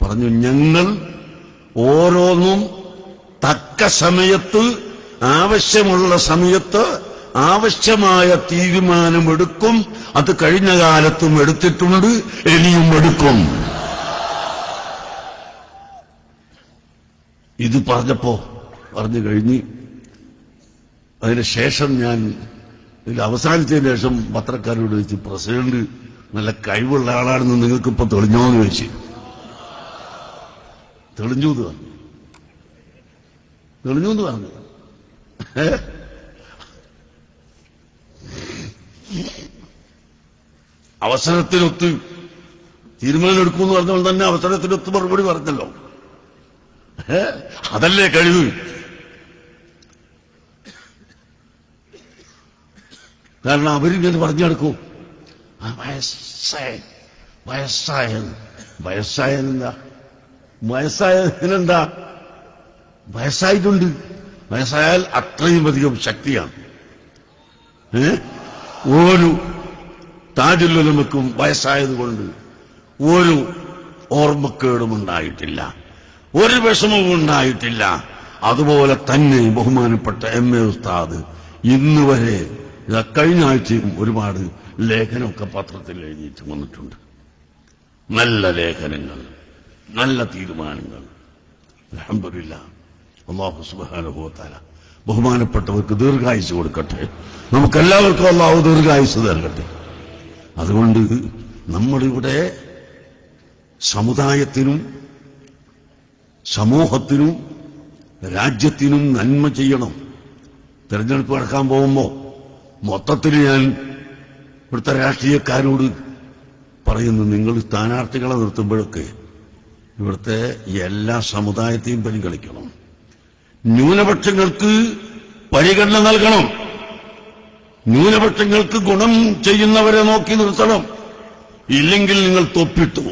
പറഞ്ഞു, ഞങ്ങൾ ഓരോന്നും തക്ക സമയത്ത് ആവശ്യമുള്ള സമയത്ത് ആവശ്യമായ തീരുമാനമെടുക്കും. അത് കഴിഞ്ഞ കാലത്തും എടുത്തിട്ടുണ്ട്, ഇനിയും എടുക്കും. ഇത് പറഞ്ഞു കഴിഞ്ഞ് അതിനുശേഷം ഞാൻ ഇതിൽ അവസാനിച്ചതിന് ശേഷം പത്രക്കാരോട് ചോദിച്ചു, പ്രസിഡന്റ് നല്ല കഴിവുള്ള ആളാണെന്ന് നിങ്ങൾക്കിപ്പോ തെളിഞ്ഞോ എന്ന് ചോദിച്ചു. തെളിഞ്ഞു എന്ന് പറഞ്ഞു. അവസരത്തിനൊത്ത് തീരുമാനമെടുക്കുമെന്ന് പറഞ്ഞാൽ തന്നെ അവസരത്തിനൊത്ത് മറുപടി പറഞ്ഞല്ലോ. അതല്ലേ കഴിവ്. കാരണം അവരിങ്ങനെ പറഞ്ഞു നടക്കൂ, വയസ്സായതെന്താ വയസ്സായിട്ടുണ്ട്. വയസ്സായാൽ അത്രയും അധികം ശക്തിയാണ്. ഒരു താജുൽ ഉലമക്കും വയസ്സായതുകൊണ്ട് ഒരു ഓർമ്മക്കേടും ഉണ്ടായിട്ടില്ല, ഒരു വിഷമവും ഉണ്ടായിട്ടില്ല. അതുപോലെ തന്നെ ബഹുമാനപ്പെട്ട MA ഉസ്താദ് ഇന്നുവരെ കഴിഞ്ഞ ആഴ്ചയും ഒരുപാട് ലേഖനമൊക്കെ പത്രത്തിൽ എഴുതിയിട്ട് വന്നിട്ടുണ്ട്. നല്ല ലേഖനങ്ങൾ, നല്ല തീരുമാനങ്ങൾ. അൽഹംദുലില്ലാഹ്, അല്ലാഹു സുബ്ഹാനഹു വ തആല ബഹുമാനപ്പെട്ടവർക്ക് ദീർഘായുസ് കൊടുക്കട്ടെ. നമുക്കെല്ലാവർക്കും അല്ലാഹു ദീർഘായുസ് നൽകട്ടെ. അതുകൊണ്ട് നമ്മളിവിടെ സമുദായത്തിനും സമൂഹത്തിനും രാജ്യത്തിനും നന്മ ചെയ്യണം. തെരഞ്ഞെടുപ്പ് നടക്കാൻ പോകുമ്പോൾ മൊത്തത്തിൽ ഞാൻ ഇവിടുത്തെ രാഷ്ട്രീയക്കാരോട് പറയുന്നു, നിങ്ങൾ സ്ഥാനാർത്ഥികളെ നിർത്തുമ്പോഴൊക്കെ ഇവിടുത്തെ എല്ലാ സമുദായത്തെയും പരിഗണിക്കണം. ന്യൂനപക്ഷങ്ങൾക്ക് പരിഗണന നൽകണം. ന്യൂനപക്ഷങ്ങൾക്ക് ഗുണം ചെയ്യുന്നവരെ നോക്കി നിർത്തണം. ഇല്ലെങ്കിൽ നിങ്ങൾ തൊപ്പിട്ടു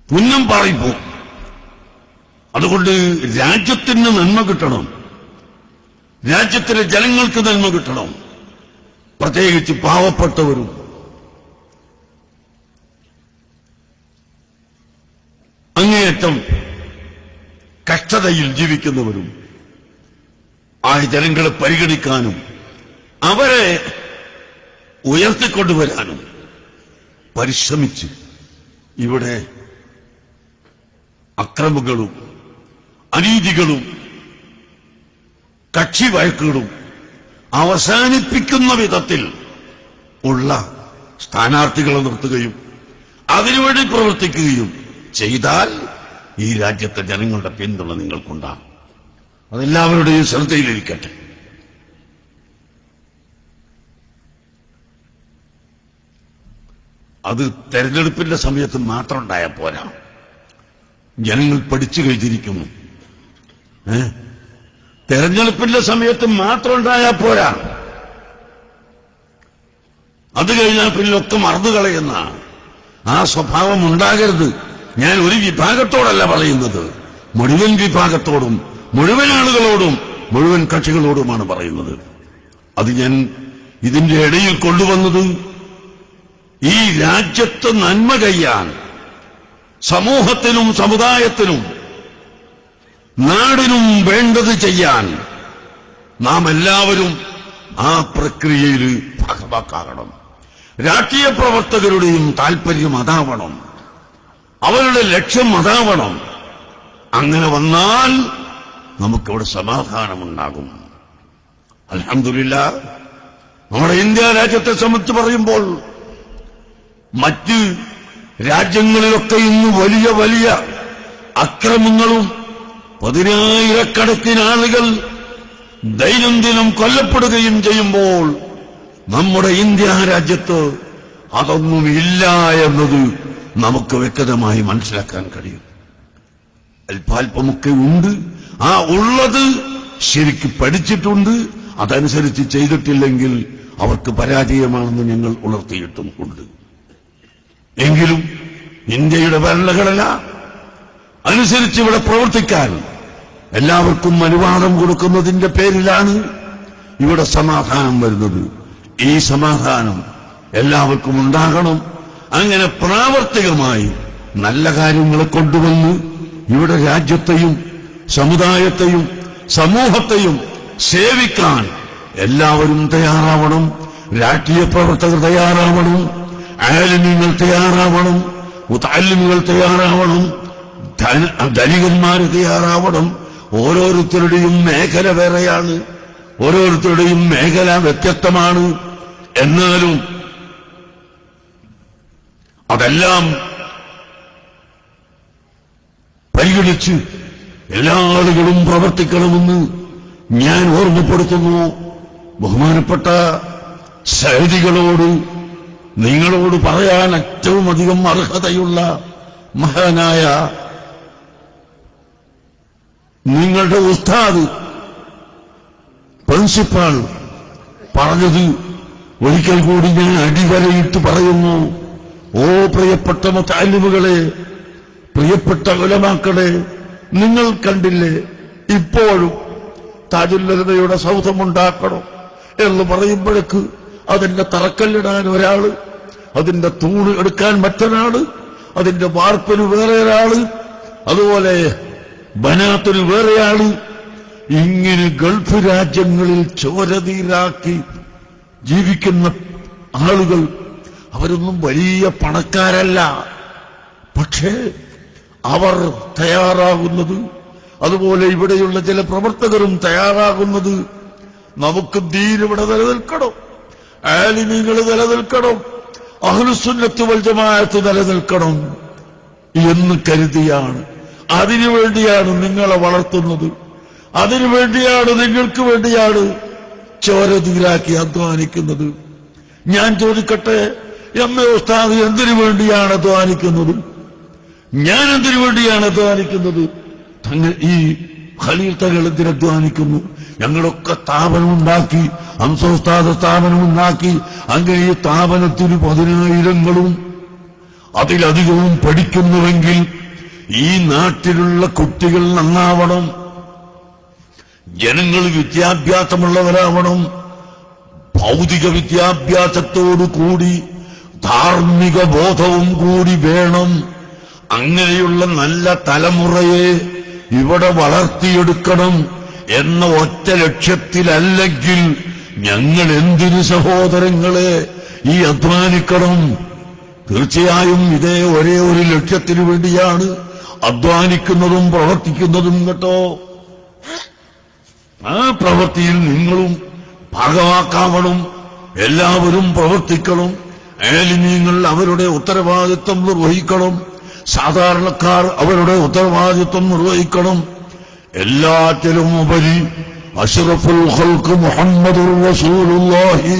പുന്നം പാറിപ്പോകും. അതുകൊണ്ട് രാജ്യത്തിന് നന്മ കിട്ടണം, രാജ്യത്തിലെ ജനങ്ങൾക്ക് നന്മ കിട്ടണം. പ്രത്യേകിച്ച് പാവപ്പെട്ടവരും അങ്ങേയറ്റം കഷ്ടതയിൽ ജീവിക്കുന്നവരും ആ ജനങ്ങളെ പരിഗണിക്കാനും അവരെ ഉയർത്തിക്കൊണ്ടുവരാനും പരിശ്രമിച്ച് ഇവിടെ അക്രമങ്ങളും അനീതികളും കക്ഷി വഴക്കുകളും അവസാനിപ്പിക്കുന്ന വിധത്തിൽ ഉള്ള സ്ഥാനാർത്ഥികളെ നിർത്തുകയും അതിനുവേണ്ടി പ്രവർത്തിക്കുകയും ചെയ്താൽ ഈ രാജ്യത്തെ ജനങ്ങളുടെ പിന്തുണ നിങ്ങൾക്കുണ്ടാകും. അതെല്ലാവരുടെയും ശ്രദ്ധയിലിരിക്കട്ടെ. അത് തെരഞ്ഞെടുപ്പിന്റെ സമയത്ത് മാത്രം ഉണ്ടായാൽ പോരാ. ജനങ്ങൾ പഠിച്ചു കഴിഞ്ഞിരിക്കുന്നു. തെരഞ്ഞെടുപ്പിന്റെ സമയത്ത് മാത്രം ഉണ്ടായാൽ പോരാ. അത് കഴിഞ്ഞാൽ പിന്നൊക്കെ മറന്നുകളയുന്ന ആ സ്വഭാവം ഉണ്ടാകരുത്. ഞാൻ ഒരു വിഭാഗത്തോടല്ല പറയുന്നത്, മുഴുവൻ വിഭാഗത്തോടും മുഴുവൻ ആളുകളോടും മുഴുവൻ കക്ഷികളോടുമാണ് പറയുന്നത്. അത് ഞാൻ ഇതിന്റെ ഇടയിൽ കൊണ്ടുവന്നത് ഈ രാജ്യത്ത് നന്മ ചെയ്യാൻ സമൂഹത്തിനും സമുദായത്തിനും നാടിനും വേണ്ടത് ചെയ്യാൻ നാം എല്ലാവരും ആ പ്രക്രിയയിൽ ഭാഗമാക്കാകണം. രാഷ്ട്രീയ പ്രവർത്തകരുടെയും താൽപര്യം അതാവണം, അവരുടെ ലക്ഷ്യം അതാവണം. അങ്ങനെ വന്നാൽ നമുക്കിവിടെ സമാധാനമുണ്ടാകും. അൽഹംദുലില്ലാഹ്, നമ്മുടെ ഇന്ത്യ രാജ്യത്തെ സംബന്ധിച്ച് പറയുമ്പോൾ മറ്റ് രാജ്യങ്ങളിലൊക്കെ ഇന്ന് വലിയ വലിയ അക്രമങ്ങളും പതിനായിരക്കണക്കിന് ആളുകൾ ദൈനംദിനം കൊല്ലപ്പെടുകയും ചെയ്യുമ്പോൾ നമ്മുടെ ഇന്ത്യ രാജ്യത്ത് അതൊന്നുമില്ല എന്നത് നമുക്ക് വ്യക്തമായി മനസ്സിലാക്കാൻ കഴിയും. അല്പാൽപമൊക്കെ ഉണ്ട്. ആ ഉള്ളത് ശരിക്ക് പഠിച്ചിട്ടുണ്ട്. അതനുസരിച്ച് ചെയ്തിട്ടില്ലെങ്കിൽ അവർക്ക് പരാജയമാണെന്ന് ഞങ്ങൾ ഉണർത്തിയിട്ടും ഉണ്ട്. എങ്കിലും ഇന്ത്യയുടെ ഭരണഘടന അനുസരിച്ച് ഇവിടെ പ്രവർത്തിക്കാൻ എല്ലാവർക്കും അനുവാദം കൊടുക്കുന്നതിന്റെ പേരിലാണ് ഇവിടെ സമാധാനം വരുന്നത്. ഈ സമാധാനം എല്ലാവർക്കും ഉണ്ടാകണം. അങ്ങനെ പ്രാവർത്തികമായി നല്ല കാര്യങ്ങളെ കൊണ്ടുവന്ന് ഇവിടെ രാജ്യത്തെയും സമുദായത്തെയും സമൂഹത്തെയും സേവിക്കാൻ എല്ലാവരും തയ്യാറാവണം. രാഷ്ട്രീയ പ്രവർത്തകർ തയ്യാറാവണം, ആലിമീങ്ങൾ തയ്യാറാവണം, മുതഅല്ലിമുകൾ തയ്യാറാവണം, ധനികന്മാര് തയ്യാറാവണം. ഓരോരുത്തരുടെയും മേഖല വേറെയാണ്, ഓരോരുത്തരുടെയും മേഖല വ്യത്യസ്തമാണ്. എന്നാലും അതെല്ലാം പരിഗണിച്ച് എല്ലാ ആളുകളും പ്രവർത്തിക്കണമെന്ന് ഞാൻ ഓർമ്മപ്പെടുത്തുന്നു. ബഹുമാനപ്പെട്ട സൈദികളോട്, നിങ്ങളോട് പറയാൻ ഏറ്റവും അധികം അർഹതയുള്ള മഹാനായ നിങ്ങളുടെ ഉസ്താദ് പ്രിൻസിപ്പാൾ പറഞ്ഞത് ഒരിക്കൽ കൂടി ഞാൻ അടിവരയിട്ട് പറയുന്നു. ഓ പ്രിയപ്പെട്ട മുതഅല്ലിമുകളെ, പ്രിയപ്പെട്ട ഉലമാക്കളെ, നിങ്ങൾ കണ്ടില്ലേ ഇപ്പോഴും താജുല്ലദയുടെ സൗധമുണ്ടാക്കണം എന്ന് പറയുമ്പോഴേക്ക് അതിന്റെ തറക്കല്ലിടാൻ ഒരാള്, അതിന്റെ തൂണ് എടുക്കാൻ മറ്റൊരാള്, അതിന്റെ വാർപ്പിന് വേറെ ഒരാള്, അതുപോലെ ബനാത്തിന് വേറെയാള്, ഇങ്ങനെ ഗൾഫ് രാജ്യങ്ങളിൽ ചോരതീരാക്കി ജീവിക്കുന്ന ആളുകൾ അവരൊന്നും വലിയ പണക്കാരല്ല. പക്ഷേ അവർ തയ്യാറാകുന്നത്, അതുപോലെ ഇവിടെയുള്ള ചില പ്രവർത്തകരും തയ്യാറാകുന്നത്, നമുക്ക് ദീൻ ഇവിടെ നിലനിൽക്കണം, ആലിമീങ്ങൾ നിലനിൽക്കണം, അഹ്ലുസുന്നത്ത് വൽ ജമാഅത്ത് നിലനിൽക്കണം എന്ന് കരുതിയാണ്. അതിനുവേണ്ടിയാണ് നിങ്ങളെ വളർത്തുന്നത്, അതിനുവേണ്ടിയാണ്, നിങ്ങൾക്ക് വേണ്ടിയാണ് ചോരതീരാക്കി അധ്വാനിക്കുന്നത്. ഞാൻ ചോദിക്കട്ടെ, ഉസ്താദ് എന്തിനു വേണ്ടിയാണ് അധ്വാനിക്കുന്നത്? ഞാൻ എന്തിനു വേണ്ടിയാണ് അധ്വാനിക്കുന്നത്? ഈ ഖലീൽ തങ്ങൾ എന്തിന് അധ്വാനിക്കുന്നു? ഞങ്ങളൊക്കെ സ്ഥാപനമുണ്ടാക്കി, ഉസ്താദ് സ്ഥാപനമുണ്ടാക്കി, അങ്ങനെ ഈ സ്ഥാപനത്തിന് 10,000ങ്ങളും അതിലധികവും പഠിക്കുന്നുവെങ്കിൽ ഈ നാട്ടിലുള്ള കുട്ടികൾ നന്നാവണം, ജനങ്ങൾ വിദ്യാഭ്യാസമുള്ളവരാവണം, ഭൗതിക വിദ്യാഭ്യാസത്തോടുകൂടി ധാർമ്മിക ബോധവും കൂടി വേണം. അങ്ങനെയുള്ള നല്ല തലമുറയെ ഇവിടെ വളർത്തിയെടുക്കണം എന്ന ഒറ്റ ലക്ഷ്യത്തിലല്ലെങ്കിൽ ഞങ്ങൾ എന്തിനു സഹോദരങ്ങളെ ഈ അധ്വാനിക്കണം? തീർച്ചയായും ഇതേ ഒരേ ഒരു ലക്ഷ്യത്തിനു വേണ്ടിയാണ് അധ്വാനിക്കുന്നതും പ്രവർത്തിക്കുന്നതും കേട്ടോ. ആ പ്രവൃത്തിയിൽ നിങ്ങളും ഭാഗമാക്കാവണം, എല്ലാവരും പ്രവർത്തിക്കണം. ആലിമീങ്ങൾ അവരുടെ ഉത്തരവാദിത്വം നിർവഹിക്കണം, സാധാരണക്കാർ അവരുടെ ഉത്തരവാദിത്വം നിർവഹിക്കണം. എല്ലാറ്റിലും ഉപരി അഷ്റഫുൽ ഖൽഖ് മുഹമ്മദുർ റസൂലുള്ളാഹി,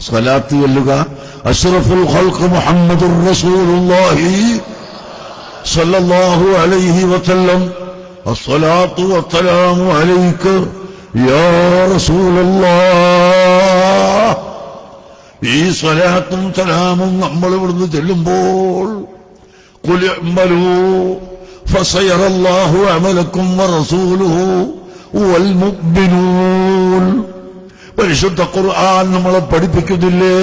സ്വലാത്ത് ചൊല്ലുക. അഷ്റഫുൽ ഖൽഖ് മുഹമ്മദുർ റസൂലുള്ളാഹി സ്വല്ലല്ലാഹു അലൈഹി വസല്ലം, അസ്സലാത്തു വസ്സലാമു അലൈക യാ റസൂലല്ലാഹ്. ഈ സ്വലാത്തും സലാമും നമ്മൾ ഇവിടുന്ന് ചെല്ലുമ്പോൾ ഖുൽ ഇഅ്മലൂ ഫസയറല്ലാഹു അമലക്കും വറസൂലുഹു വൽ മുഅ്മിനൂൻ. പരിശുദ്ധ ഖുർആൻ നമ്മളെ പഠിപ്പിക്കുന്നില്ലേ,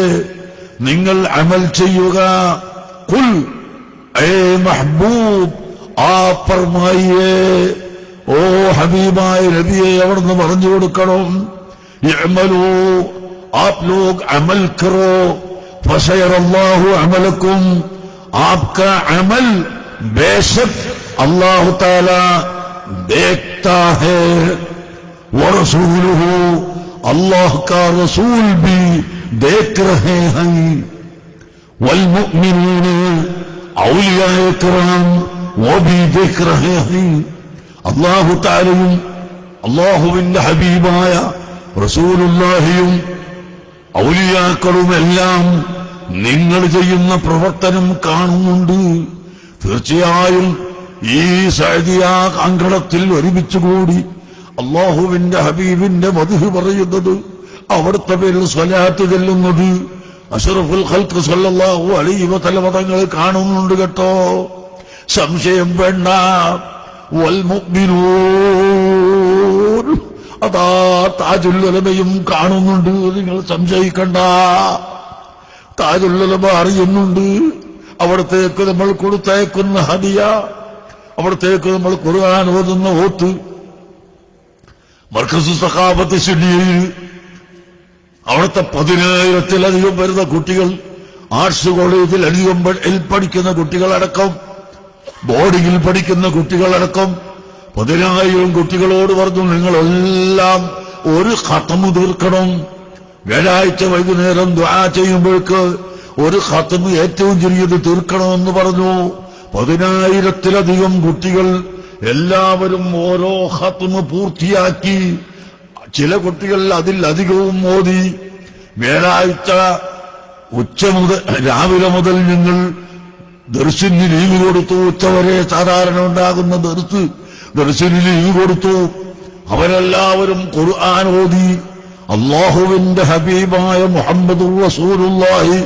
നിങ്ങൾ അമൽ ചെയ്യുക. ഖുൽ, ഏ മഹ്ബൂബ്, ആ ഫർമായിയേ, ഓ ഹബീബായ നബിയെ അവിടുന്ന് പറഞ്ഞു കൊടുക്കണം. ഇഅ്മലൂ, आप लोग अमल करो, फसयरल्लाहु अमलकुम, आपका अमल बेशक अल्लाह ताला देखता है, वरसूलुहु, अल्लाह का रसूल भी देख रहे हैं, वल्मुमिनून, औलियाए किराम वो भी देख रहे हैं. अल्लाह तालയും അല്ലാഹുവിന്റെ ഹബീബായ റസൂലുള്ളാഹിയും ഔലിയാക്കളുമെല്ലാം നിങ്ങൾ ചെയ്യുന്ന പ്രവർത്തനം കാണുന്നുണ്ട്. തീർച്ചയായും ഈ സഅദിയ അങ്കണത്തിൽ ഒരുമിച്ചുകൂടി അല്ലാഹുവിന്റെ ഹബീബിന്റെ മദ്ഹ് പറയുന്നത്, അവിടുത്തെ പേരിൽ സ്വലാത്ത് ചെല്ലുന്നത് അഷ്റഫുൽ ഖൽഖ് സല്ലല്ലാഹു അലൈഹി വസല്ലം തങ്ങൾ കാണുന്നുണ്ട് കേട്ടോ, സംശയം വേണ്ട. വൽ മുഅ്മിനൂൻ, അതാ താജുൽ ഉലമയും കാണുന്നുണ്ട്, നിങ്ങൾ സംശയിക്കണ്ട. താജുൽ ഉലമ അറിയുന്നുണ്ട്. അവിടത്തേക്ക് നമ്മൾ കൊടുത്തയക്കുന്ന ഹദിയ, അവിടത്തേക്ക് നമ്മൾ ഖുർആൻ ഓതുന്ന ഓത്ത്, മർക്കസ് സഖാഫത്ത് സുന്നിയിൽ അവിടുത്തെ 10,000-ത്തിലധികം വരുന്ന കുട്ടികൾ, ആർട്സ് കോളേജിലധികം പഠിക്കുന്ന കുട്ടികളടക്കം, ബോർഡിങ്ങിൽ പഠിക്കുന്ന കുട്ടികളടക്കം 10,000 കുട്ടികളോട് പറഞ്ഞു, നിങ്ങളെല്ലാം ഒരു ഖത്മ് തീർക്കണം. വ്യാഴാഴ്ച വൈകുന്നേരം ദുആ ചെയ്യുമ്പോഴേക്ക് ഒരു ഖത്മ് ഏറ്റവും ചെറിയത് തീർക്കണമെന്ന് പറഞ്ഞു. 10,000-ത്തിലധികം കുട്ടികൾ എല്ലാവരും ഓരോ ഖത്മ് പൂർത്തിയാക്കി. ചില കുട്ടികൾ അതിലധികവും ഓതി. വ്യാഴാഴ്ച രാവിലെ മുതൽ ഞങ്ങൾ ദർശന് ലീവ് കൊടുത്തു. ഉച്ചവരെ സാധാരണ ഉണ്ടാകുന്ന ദർശന് ലീവ് കൊടുത്തു. അവരെല്ലാവരും ഖുർആൻ ഓതി. അല്ലാഹുവിന്റെ ഹബീബായ മുഹമ്മദുർ റസൂലുള്ളാഹി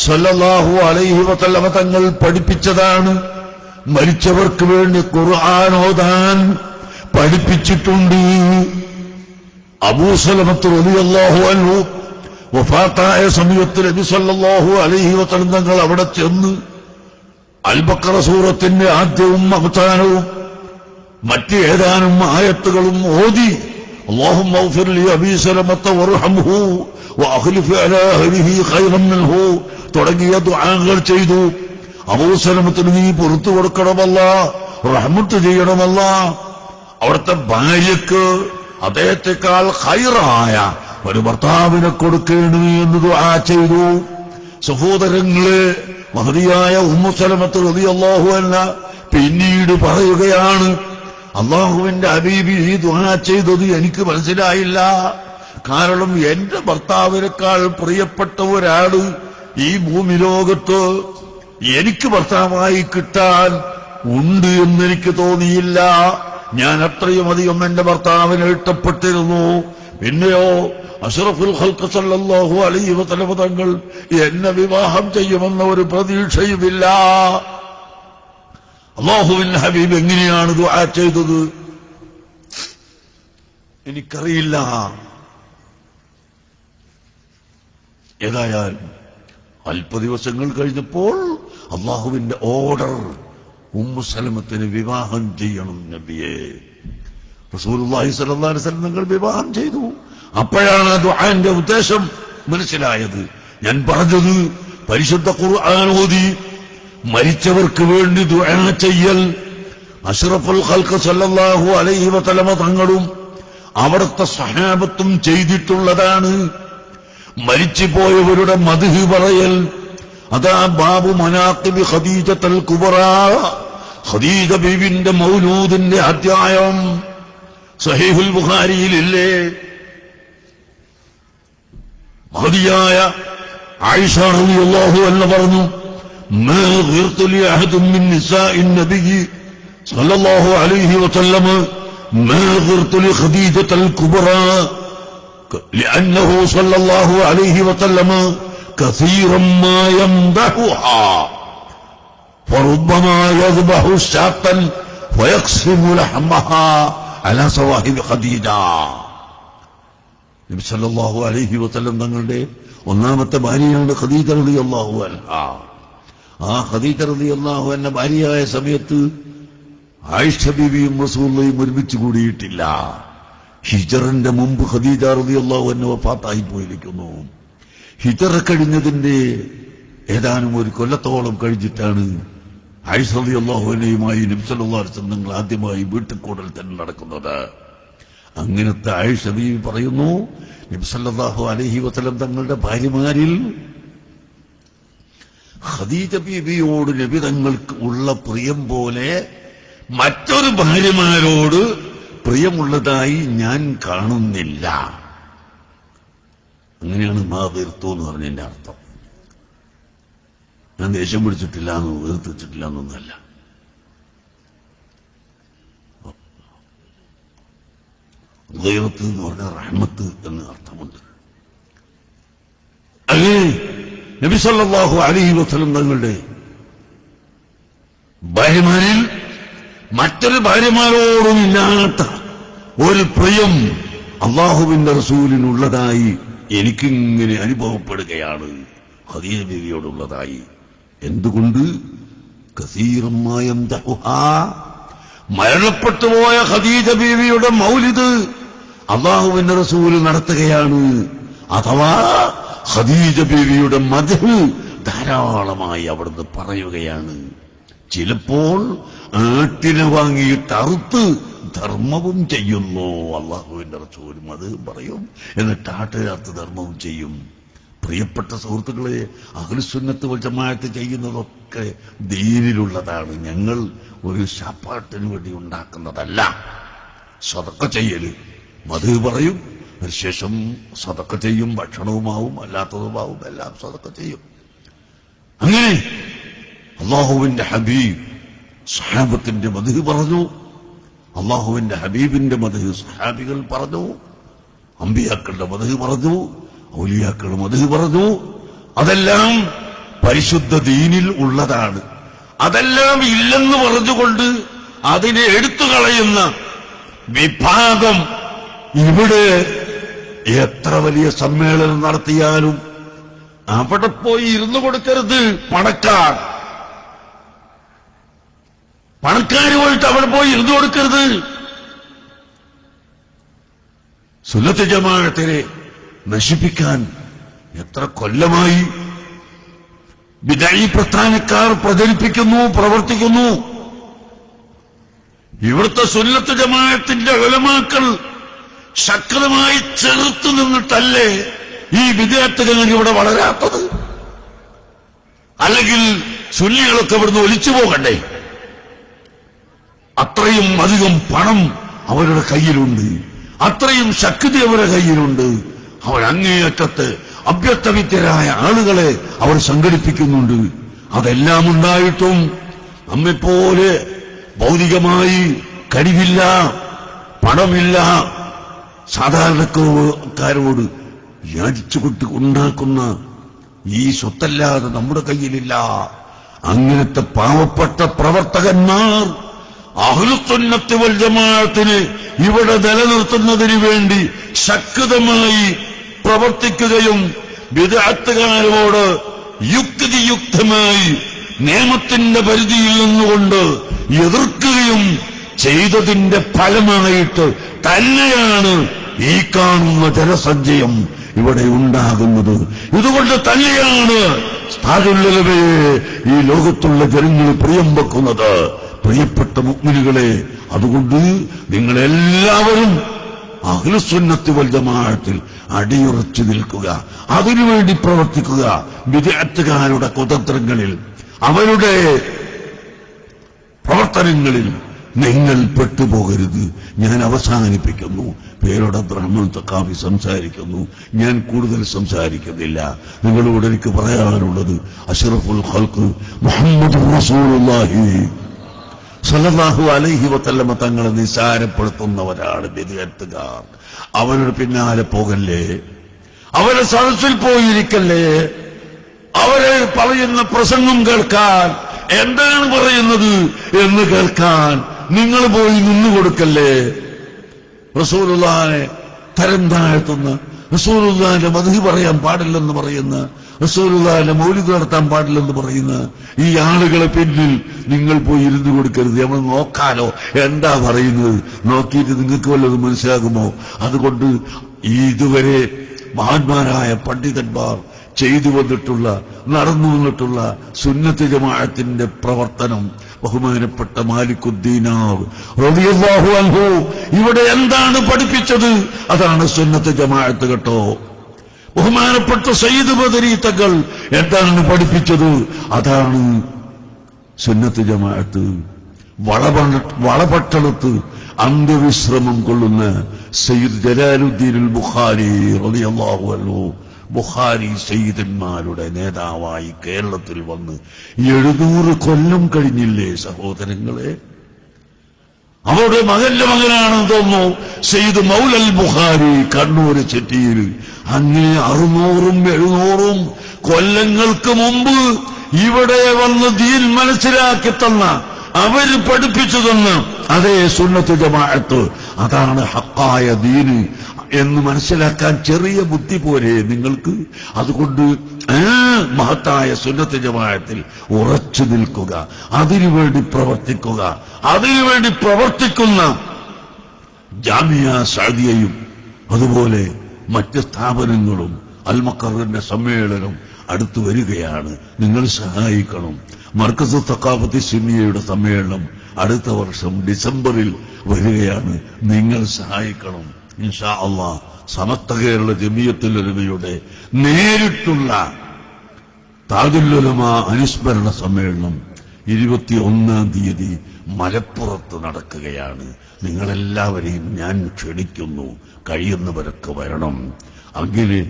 സ്വല്ലല്ലാഹു അലൈഹി വസല്ലം തങ്ങൾ പഠിപ്പിച്ചതാണ്. മരിച്ചവർക്ക് വേണ്ടി ഖുർആൻ ഓതാൻ പഠിപ്പിച്ചിട്ടുണ്ട്. അബൂ സലമത്ത് റളിയല്ലാഹു അൻഹു വഫാത്തായ സമയത്ത് നബി സല്ലല്ലാഹു അലൈഹി വസല്ലം തങ്ങൾ അവിടെ ചെന്ന് അൽ ബഖറ സൂറത്തിന്റെ ആദ്യവും അവസാനവും മറ്റ് ഏതാനും ആയത്തുകളും ഓതി അല്ലാഹുമ്മ ഗ്ഫിർ ലി അബീ സലമത വർഹംഹു വഅഖ്ലിഫ് അലാ അഹ്ലിഹി ഖൈറൻ മിൻഹു തുടങ്ങിയ ദുആകൾ ചെയ്തു. അബൂ സലമത്തിന് നീ പുറത്തു കൊടുക്കണമല്ല, റഹ്മത്ത് ചെയ്യണമല്ല, അവിടുത്തെ ഭാര്യയ്ക്ക് അദ്ദേഹത്തെക്കാൾ ഖൈറായ ഒരു ഭർത്താവിനെ കൊടുക്കേണ്ടത് എന്ന് ദുആ ചെയ്തു. സഹോദരങ്ങളെ, മഹദിയായ ഉമ്മു സലമത്ത് റളിയല്ലാഹു അൻഹ പിന്നീട് പറയുകയാണ്, അല്ലാഹുവിന്റെ ഹബീബ് ഈ ദുആ ചെയ്തത് എനിക്ക് മനസ്സിലായില്ല. കാരണം എന്റെ ഭർത്താവിനേക്കാൾ പ്രിയപ്പെട്ട ഒരാള് ഈ ഭൂമി ലോകത്ത് എനിക്ക് ഭർത്താവായി കിട്ടാൻ ഉണ്ട് എന്നെനിക്ക് തോന്നിയില്ല. ഞാൻ അത്രയും അധികം എന്റെ ഭർത്താവിനെ ഇഷ്ടപ്പെട്ടിരുന്നു. പിന്നെയോ അഷ്റഫുൽ ഖൽഖ് സല്ലല്ലാഹു അലൈഹി വസല്ലം തങ്ങൾ എന്നെ വിവാഹം ചെയ്യുമെന്ന ഒരു പ്രതീക്ഷയുമില്ല. അല്ലാഹുവിന്റെ ഹബീബ് എങ്ങനെയാണ് ദുആ ചെയ്തത് എനിക്കറിയില്ല. ഏതായാലും അല്പ ദിവസങ്ങൾ കഴിഞ്ഞപ്പോൾ അല്ലാഹുവിന്റെ ഓർഡർ ഉമ്മു സലമത്തിന് വിവാഹം ചെയ്യണം നബിയെ. റസൂലുള്ളാഹി സ്വല്ലല്ലാഹു അലൈഹി വസല്ലം തങ്ങൾ വിവാഹം ചെയ്തു. അപ്പോഴാണ് ദുആന്റെ ഉദ്ദേശം മനസ്സിലായത്. ഞാൻ പറഞ്ഞത് പരിശുദ്ധ ഖുർആൻ ഓതി മരിച്ചവർക്ക് വേണ്ടി ദുആ ചെയ്യൽ അഷ്റഫുൽ ഖൽഖ് സല്ലല്ലാഹു അലൈഹി വസല്ലം തങ്ങളും അവിടുത്തെ സ്വഹാബത്തും ചെയ്തിട്ടുള്ളതാണ്. മരിച്ചുപോയവരുടെ മദ്ഹ് പറയൽ, അതാ ബാബു മനാഖിബ് ഖദീജത്തുൽ കുബ്ര, ഖദീജ ബീവിന്റെ മൗലൂദിന്റെ അധ്യായം സഹീഹുൽ ബുഖാരിയിലില്ലേ? മഹദിയായ ആയിഷ റളിയല്ലാഹു അൻഹ പറഞ്ഞു, മാ ഗിർതു ലി അഹദും മിൻ നിസാഇൻ നബിയ്യി സല്ലല്ലാഹു അലൈഹി വസല്ലം മാ ഗിർതു ലി ഖദീജത്തുൽ കുബ്ര لأنه صلى الله عليه وسلم كثيرا ما يمدحها فربما يذبح شاة ويقسم لحمها على صواحب خديجة. നബി സല്ലല്ലാഹു അലൈഹി വസല്ലം തങ്ങളുടെ ഒന്നാമത്തെ ഭാര്യയാണ് ഖദീജ റളിയല്ലാഹു അൻഹ. ആ ഖദീജ റളിയല്ലാഹു അൻഹ ഭാര്യയായ സമയത്ത് ആയിഷ ബീവിയും റസൂലുള്ളാഹിയും ഒരുമിച്ച് കൂടിയിട്ടില്ല. ഹിജറിന്റെ മുമ്പ് ഖദീജ റളിയല്ലാഹു അൻഹ വഫാത്തായി പോയിരിക്കുന്നു. ഹിജറ കഴിഞ്ഞതിന്റെ ഏതാനും ഒരു കൊല്ലത്തോളം കഴിഞ്ഞിട്ടാണ് ആയിഷ റളിയല്ലാഹു അൻഹയുമായി നബി സല്ലല്ലാഹു അലൈഹി വസല്ലം തങ്ങൾ ആദ്യമായി വീട്ടിൽ കൂടൽ തന്നെ നടക്കുന്നത്. അങ്ങനത്തെ ആയിഷ ബീവി പറയുന്നു, നബി സല്ലല്ലാഹു അലൈഹി വസല്ലം തങ്ങളുടെ ഭാര്യമാരിൽ ഖദീജ ബീവിയോട് നബി തങ്ങൾക്ക് ഉള്ള പ്രിയം പോലെ മറ്റൊരു ഭാര്യമാരോട് പ്രിയമുള്ളതായി ഞാൻ കാണുന്നില്ല. അങ്ങനെയാണ് മാ വീർത്തു എന്ന് പറഞ്ഞതിന്റെ അർത്ഥം. ഞാൻ ദേഷ്യം പിടിച്ചിട്ടില്ല എന്ന് വീർത്ത് വെച്ചിട്ടില്ല എന്നൊന്നല്ല. ഗൈറത്ത് എന്ന് പറഞ്ഞാൽ റഹ്മത്ത് എന്ന് അർത്ഥമുണ്ട്. അങ്ങനെ നബി സല്ലല്ലാഹു അലൈഹി വസല്ലം തങ്ങളുടെ ഭാര്യമാരിൽ മറ്റൊരു ഭാര്യമാരോടും ഇല്ലാത്ത ഒരു പ്രിയം അല്ലാഹുവിന്റെ റസൂലിനുള്ളതായി എനിക്കിങ്ങനെ അനുഭവപ്പെടുകയാണ്, ഖദീജ ബീവിയോടുള്ളതായി. എന്തുകൊണ്ട്? കസീറമായ മരണപ്പെട്ടുപോയ ഖദീജ ബീവിയുടെ മൗലിദ് അല്ലാഹുവിന്റെ റസൂൽ നടത്തുകയാണ്. അഥവാ ഖദീജ ബീവിയുടെ മദ്ഹ് ധാരാളമായി അവിടുന്ന് പറയുകയാണ്. ചിലപ്പോൾ ആട്ടിനെ വാങ്ങിയിട്ട് അറുത്ത് ധർമ്മവും ചെയ്യുന്നു അല്ലാഹുവിന്റെ റസൂലും അത് പറയും. എന്നിട്ട് ആട്ടിനകത്ത് ധർമ്മവും ചെയ്യും. പ്രിയപ്പെട്ട സുഹൃത്തുക്കളെ, അഹ്ലുസുന്നത്ത് വൽ ജമാഅത്ത് ചെയ്യുന്നതൊക്കെ ദീനിലുള്ളതാണ്. ഞങ്ങൾ ഒരു ശാപ്പാട്ടിന് വേണ്ടി ഉണ്ടാക്കുന്നതല്ല. സദഖ ചെയ്യല് മദ്ഹ് പറയും, അതിനുശേഷം സദഖ ചെയ്യും. ഭക്ഷണവുമാവും അല്ലാത്തതുമാവും എല്ലാം സദഖ ചെയ്യും. അങ്ങനെ അല്ലാഹുവിന്റെ ഹബീബ് സഹാബത്തിന്റെ മദ്ഹ് പറഞ്ഞു, അല്ലാഹുവിന്റെ ഹബീബിന്റെ മദ്ഹ് സഹാബികൾ പറഞ്ഞു, അമ്പിയാക്കളുടെ മദ്ഹ് പറഞ്ഞു, ഔലിയാക്കളുടെ മദ്ഹ് പറഞ്ഞു. അതെല്ലാം പരിശുദ്ധ ദീനിൽ ഉള്ളതാണ്. അതെല്ലാം ഇല്ലെന്ന് പറഞ്ഞുകൊണ്ട് അതിനെ എടുത്തു കളയുന്ന വിഭാഗം ഇവിടെ എത്ര വലിയ സമ്മേളനം നടത്തിയാലും അവിടെ പോയി ഇരുന്നു കൊടുക്കരുത്. പണക്കാർ പണക്കാര് പോയിട്ട് അവിടെ പോയി ഇരുന്നു കൊടുക്കരുത്. സുന്നത്ത് ജമാഅത്തിനെ നശിപ്പിക്കാൻ എത്ര കൊല്ലമായി ബിദ്അഈ പ്രസ്ഥാനക്കാർ പ്രചരിപ്പിക്കുന്നു, പ്രവർത്തിക്കുന്നു. ഇവിടുത്തെ സുന്നത്ത് ജമാഅത്തിന്റെ ഉലമാക്കൾ ശക്തമായി ചെറുത്തു നിന്നിട്ടല്ലേ ഈ ബിദ്അത്തുകാർ ഇവിടെ വളരാത്തത്? അല്ലെങ്കിൽ സുന്നികളൊക്കെ ഇവിടുന്ന് ഒലിച്ചു പോകണ്ടേ? അത്രയും അധികം പണം അവരുടെ കയ്യിലുണ്ട്, അത്രയും ശക്തി അവരുടെ കയ്യിലുണ്ട്. അവരങ്ങേയറ്റത്ത് അഭ്യസ്തവിദ്യരായ ആളുകളെ അവർ സംഘടിപ്പിക്കുന്നുണ്ട്. അതെല്ലാം ഉണ്ടായിട്ടും നമ്മെപ്പോലെ ഭൗതികമായി കഴിവില്ല, പണമില്ല, സാധാരണക്കാരോട് യാചിച്ചുകൊണ്ട് ഉണ്ടാക്കുന്ന ഈ സ്വത്തല്ലാതെ നമ്മുടെ കയ്യിലില്ല. അങ്ങനത്തെ പാവപ്പെട്ട പ്രവർത്തകന്മാർ അഹ്ലുസുന്നത്ത് വൽ ജമാഅത്തിനെ ഇവിടെ നിലനിർത്തുന്നതിന് വേണ്ടി ശക്തമായി പ്രവർത്തിക്കുകയും ബിദ്അത്തുകാരോട് യുക്തിയുക്തമായി നിയമത്തിന്റെ പരിധിയിൽ നിന്നുകൊണ്ട് എതിർക്കുകയും ചെയ്തതിന്റെ ഫലമായിട്ട് തന്നെയാണ് ഈ കാണുന്ന ജനസഞ്ചയം ഇവിടെ ഉണ്ടാകുന്നത്. ഇതുകൊണ്ട് തന്നെയാണ് താജുല്ലുലമയെ ഈ ലോകത്തുള്ള ജനങ്ങൾ പ്രിയം വെക്കുന്നത്. പ്രിയപ്പെട്ട മുഅ്മിനുകളെ, അതുകൊണ്ട് നിങ്ങളെല്ലാവരും അഹ്ലുസുന്നത്ത് വൽ ജമാഅത്തിൽ അടിയുറച്ചു നിൽക്കുക, അതിനുവേണ്ടി പ്രവർത്തിക്കുക. ബിദ്അത്തുകാരുടെ കുതന്ത്രങ്ങളിൽ, അവരുടെ പ്രവർത്തനങ്ങളിൽ നിങ്ങൾ പെട്ടുപോകരുത്. ഞാൻ അവസാനിപ്പിക്കുന്നു. പേരോട് അബ്ദുറഹ്മാൻ തഖാഫി സംസാരിക്കുന്നു. ഞാൻ കൂടുതൽ സംസാരിക്കുന്നില്ല. നിങ്ങളോട് എനിക്ക് പറയാനുള്ളത്, അഷ്റഫുൽ ഖൽഖ് മുഹമ്മദുർ റസൂലുള്ളാഹി സല്ലല്ലാഹു അലൈഹി വസല്ലമ തങ്ങളെ നിസാരപ്പെടുത്തുന്നവരാണ് ബിദ്അത്തുകാർ. അവരുടെ പിന്നാലെ പോകല്ലേ, അവരെ സദസ്സിൽ പോയിരിക്കല്ലേ, അവരെ പറയുന്ന പ്രസംഗം കേൾക്കാൻ, എന്താണ് പറയുന്നത് എന്ന് കേൾക്കാൻ നിങ്ങൾ പോയി നിന്നുകൊടുക്കല്ലേ. റസൂലുള്ളാഹിനെ തരം താഴ്ത്തുന്ന, റസൂലുള്ളാഹിന്റെ മദ്ഹ് പറയാൻ പാടില്ലെന്ന് പറയുന്ന, റസൂലുള്ളാഹിന്റെ മൗലിദ് നടത്താൻ പാടില്ലെന്ന് പറയുന്ന ഈ ആളുകളെ പിന്നിൽ നിങ്ങൾ പോയി ഇരുന്നു കൊടുക്കരുത്. നമ്മൾ നോക്കാലോ എന്താ പറയുന്നത്, നോക്കിയിട്ട് നിങ്ങൾക്ക് വല്ലതും മനസ്സിലാകുമോ? അതുകൊണ്ട് ഇതുവരെ മഹാന്മാരായ പണ്ഡിതന്മാർ ചെയ്തു വന്നിട്ടുള്ള, നടന്നു വന്നിട്ടുള്ള സുന്നത്ത് ജമാഅത്തിന്റെ പ്രവർത്തനം ബഹുമാനപ്പെട്ട മാലിക്കുദ്ദീനാർ റളിയല്ലാഹു അൻഹു ഇവിടെ എന്താണ് പഠിപ്പിച്ചത്? അതാണ് സുന്നത്ത് ജമാഅത്ത് കേട്ടോ. ബഹുമാനപ്പെട്ട സയ്യിദ് ബദരി തങ്ങൾ എന്താണ് പഠിപ്പിച്ചത്? അതാണ് സുന്നത്ത് ജമാഅത്ത്. വളപട്ടണത്ത് അന്ത്യവിശ്രമം കൊള്ളുന്ന സയ്യിദ് ജലാലുദ്ദീനുൽ ബുഖാരി റളിയല്ലാഹു അൻഹു, ബുഖാരി സയ്യിദന്മാരുടെ നേതാവായി കേരളത്തിൽ വന്ന് 700 കൊല്ലം കഴിഞ്ഞില്ലേ സഹോദരങ്ങളെ? അവരുടെ മകന്റെ മകനാണെന്ന് തോന്നുന്നു സയ്യിദ് മൗലൽ ബുഖാരി കണ്ണൂർ ചെട്ടിയിൽ. അങ്ങനെ 600ഉം 700ഉം കൊല്ലങ്ങൾക്ക് മുമ്പ് ഇവിടെ വന്ന് ദീൻ മനസ്സിലാക്കി തന്ന, അവര് പഠിപ്പിച്ചു തന്ന അതേ സുന്നത്ത് ജമാഅത്ത്, അതാണ് ഹക്കായ ദീന് എന്ന് മനസ്സിലാക്കാൻ ചെറിയ ബുദ്ധി പോരെ നിങ്ങൾക്ക്? അതുകൊണ്ട് മഹത്തായ സുന്നത്ത് ജമാഅത്തിൽ ഉറച്ചു നിൽക്കുക, അതിനുവേണ്ടി പ്രവർത്തിക്കുക. അതിനുവേണ്ടി പ്രവർത്തിക്കുന്ന ജാമിയ സഅദിയയും അതുപോലെ മറ്റ് സ്ഥാപനങ്ങളും അൽ-മഖറിന്റെ സമ്മേളനം അടുത്തു വരികയാണ്. നിങ്ങൾ സഹായിക്കണം. മർക്കസ് തഖാഫത്തി സുന്നിയയുടെ സമ്മേളനം അടുത്ത വർഷം ഡിസംബറിൽ വരികയാണ്. നിങ്ങൾ സഹായിക്കണം. ഇൻഷാ അല്ലാഹ് സമസ്ത കേരള ജമിയത്തുൽ ഉലമയുടെ നേരിട്ടുള്ള താജുൽ ഉലമ അനുസ്മരണ സമ്മേളനം 21-ാം തീയതി മലപ്പുറത്ത് നടക്കുകയാണ്. നിങ്ങളെല്ലാവരെയും ഞാൻ ക്ഷണിക്കുന്നു. കഴിയുന്നവരൊക്കെ വരണം. അങ്ങനെ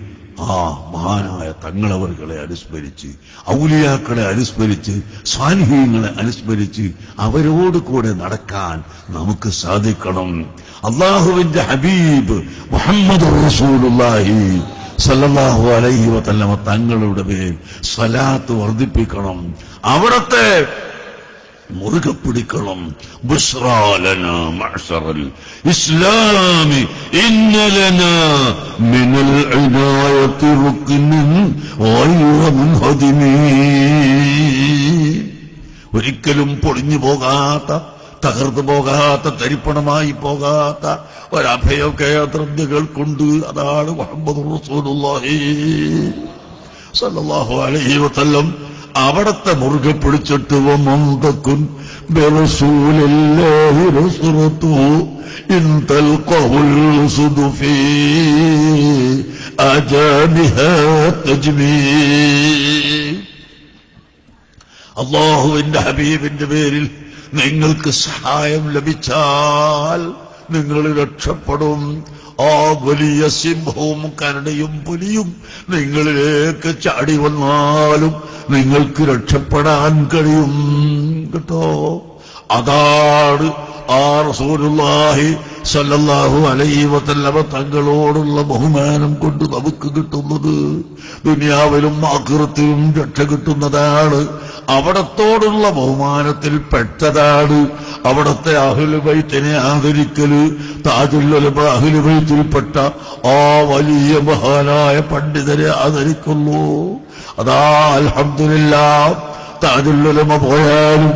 ആ മഹാനായ തങ്ങളവറുകളെ അനുസ്മരിച്ച്, ഔലിയാക്കളെ അനുസ്മരിച്ച്, സ്വാലിഹീങ്ങളെ അനുസ്മരിച്ച് അവരോട് കൂടെ നടക്കാൻ നമുക്ക് സാധിക്കണം. അല്ലാഹുവിന്റെ ഹബീബ് മുഹമ്മദുർ റസൂലുള്ളാഹി സല്ലല്ലാഹു അലൈഹി വസല്ലമ തങ്ങളുടെ മേൽ സ്വലാത്ത് വർദ്ധിപ്പിക്കണം. അവിടത്തെ മുറുകെ പിടിക്കണം. ബുശ്റാ ലനാ മഅ്ശറൽ ഇസ്ലാമി ഇന്ന ലനാ മിനൽ ഇനായത്തി റുക്നൻ ഗൈറ മുൻഹദിമീൻ ഒരിക്കലും പൊളിഞ്ഞു പോകാത്ത, തകർന്നു പോകാത്ത, തരിപ്പണമായി പോകാത്ത ഒരഭയകേന്ദ്രങ്ങൾ കൊണ്ട്. അതാണ് മുഹമ്മദ് റസൂലുള്ളാഹി സ്വല്ലല്ലാഹു അലൈഹി വസല്ലം. അവിടത്തെ മുറുകെ പിടിച്ചിട്ട് വമന്തകുൻ ബിറസൂലില്ലാഹി റസൂലുഹു ഇൻ തൽഖഹുൽ ഉസ്ദു ഫീ അജാബിഹാ തജ്മീ. അല്ലാഹുവിന്റെ ഹബീബിന്റെ പേരിൽ നിങ്ങൾക്ക് സഹായം ലഭിച്ചാൽ നിങ്ങൾ രക്ഷപ്പെടും. ആ വലിയ സിംഹവും കരടിയും പുലിയും നിങ്ങളിലേക്ക് ചാടി വന്നാലും നിങ്ങൾക്ക് രക്ഷപ്പെടാൻ കഴിയും കേട്ടോ. അതാണ് ആ റസൂലുള്ളാഹി സ്വല്ലല്ലാഹു അലൈഹി വസല്ലമ തങ്ങളോടുള്ള ബഹുമാനം കൊണ്ട് നമുക്ക് കിട്ടുന്നത്. ദുനിയാവിലും ആഖിറത്തിലും രക്ഷ കിട്ടുന്നതാണ്. അവിടത്തോടുള്ള ബഹുമാനത്തിൽ പെട്ടതാണ് അവിടത്തെ അഹ്ലുൽ ബൈത്തിനെ ആദരിക്കല്. താജുൽ ഉലമ അഹ്ലുൽ ബൈത്തിൽപ്പെട്ട ആ വലിയ മഹാനായ പണ്ഡിതരെ ആദരിക്കുന്നു. അതാ അൽഹംദുലില്ലാഹ് താജുൽ ഉലമ പോയാലും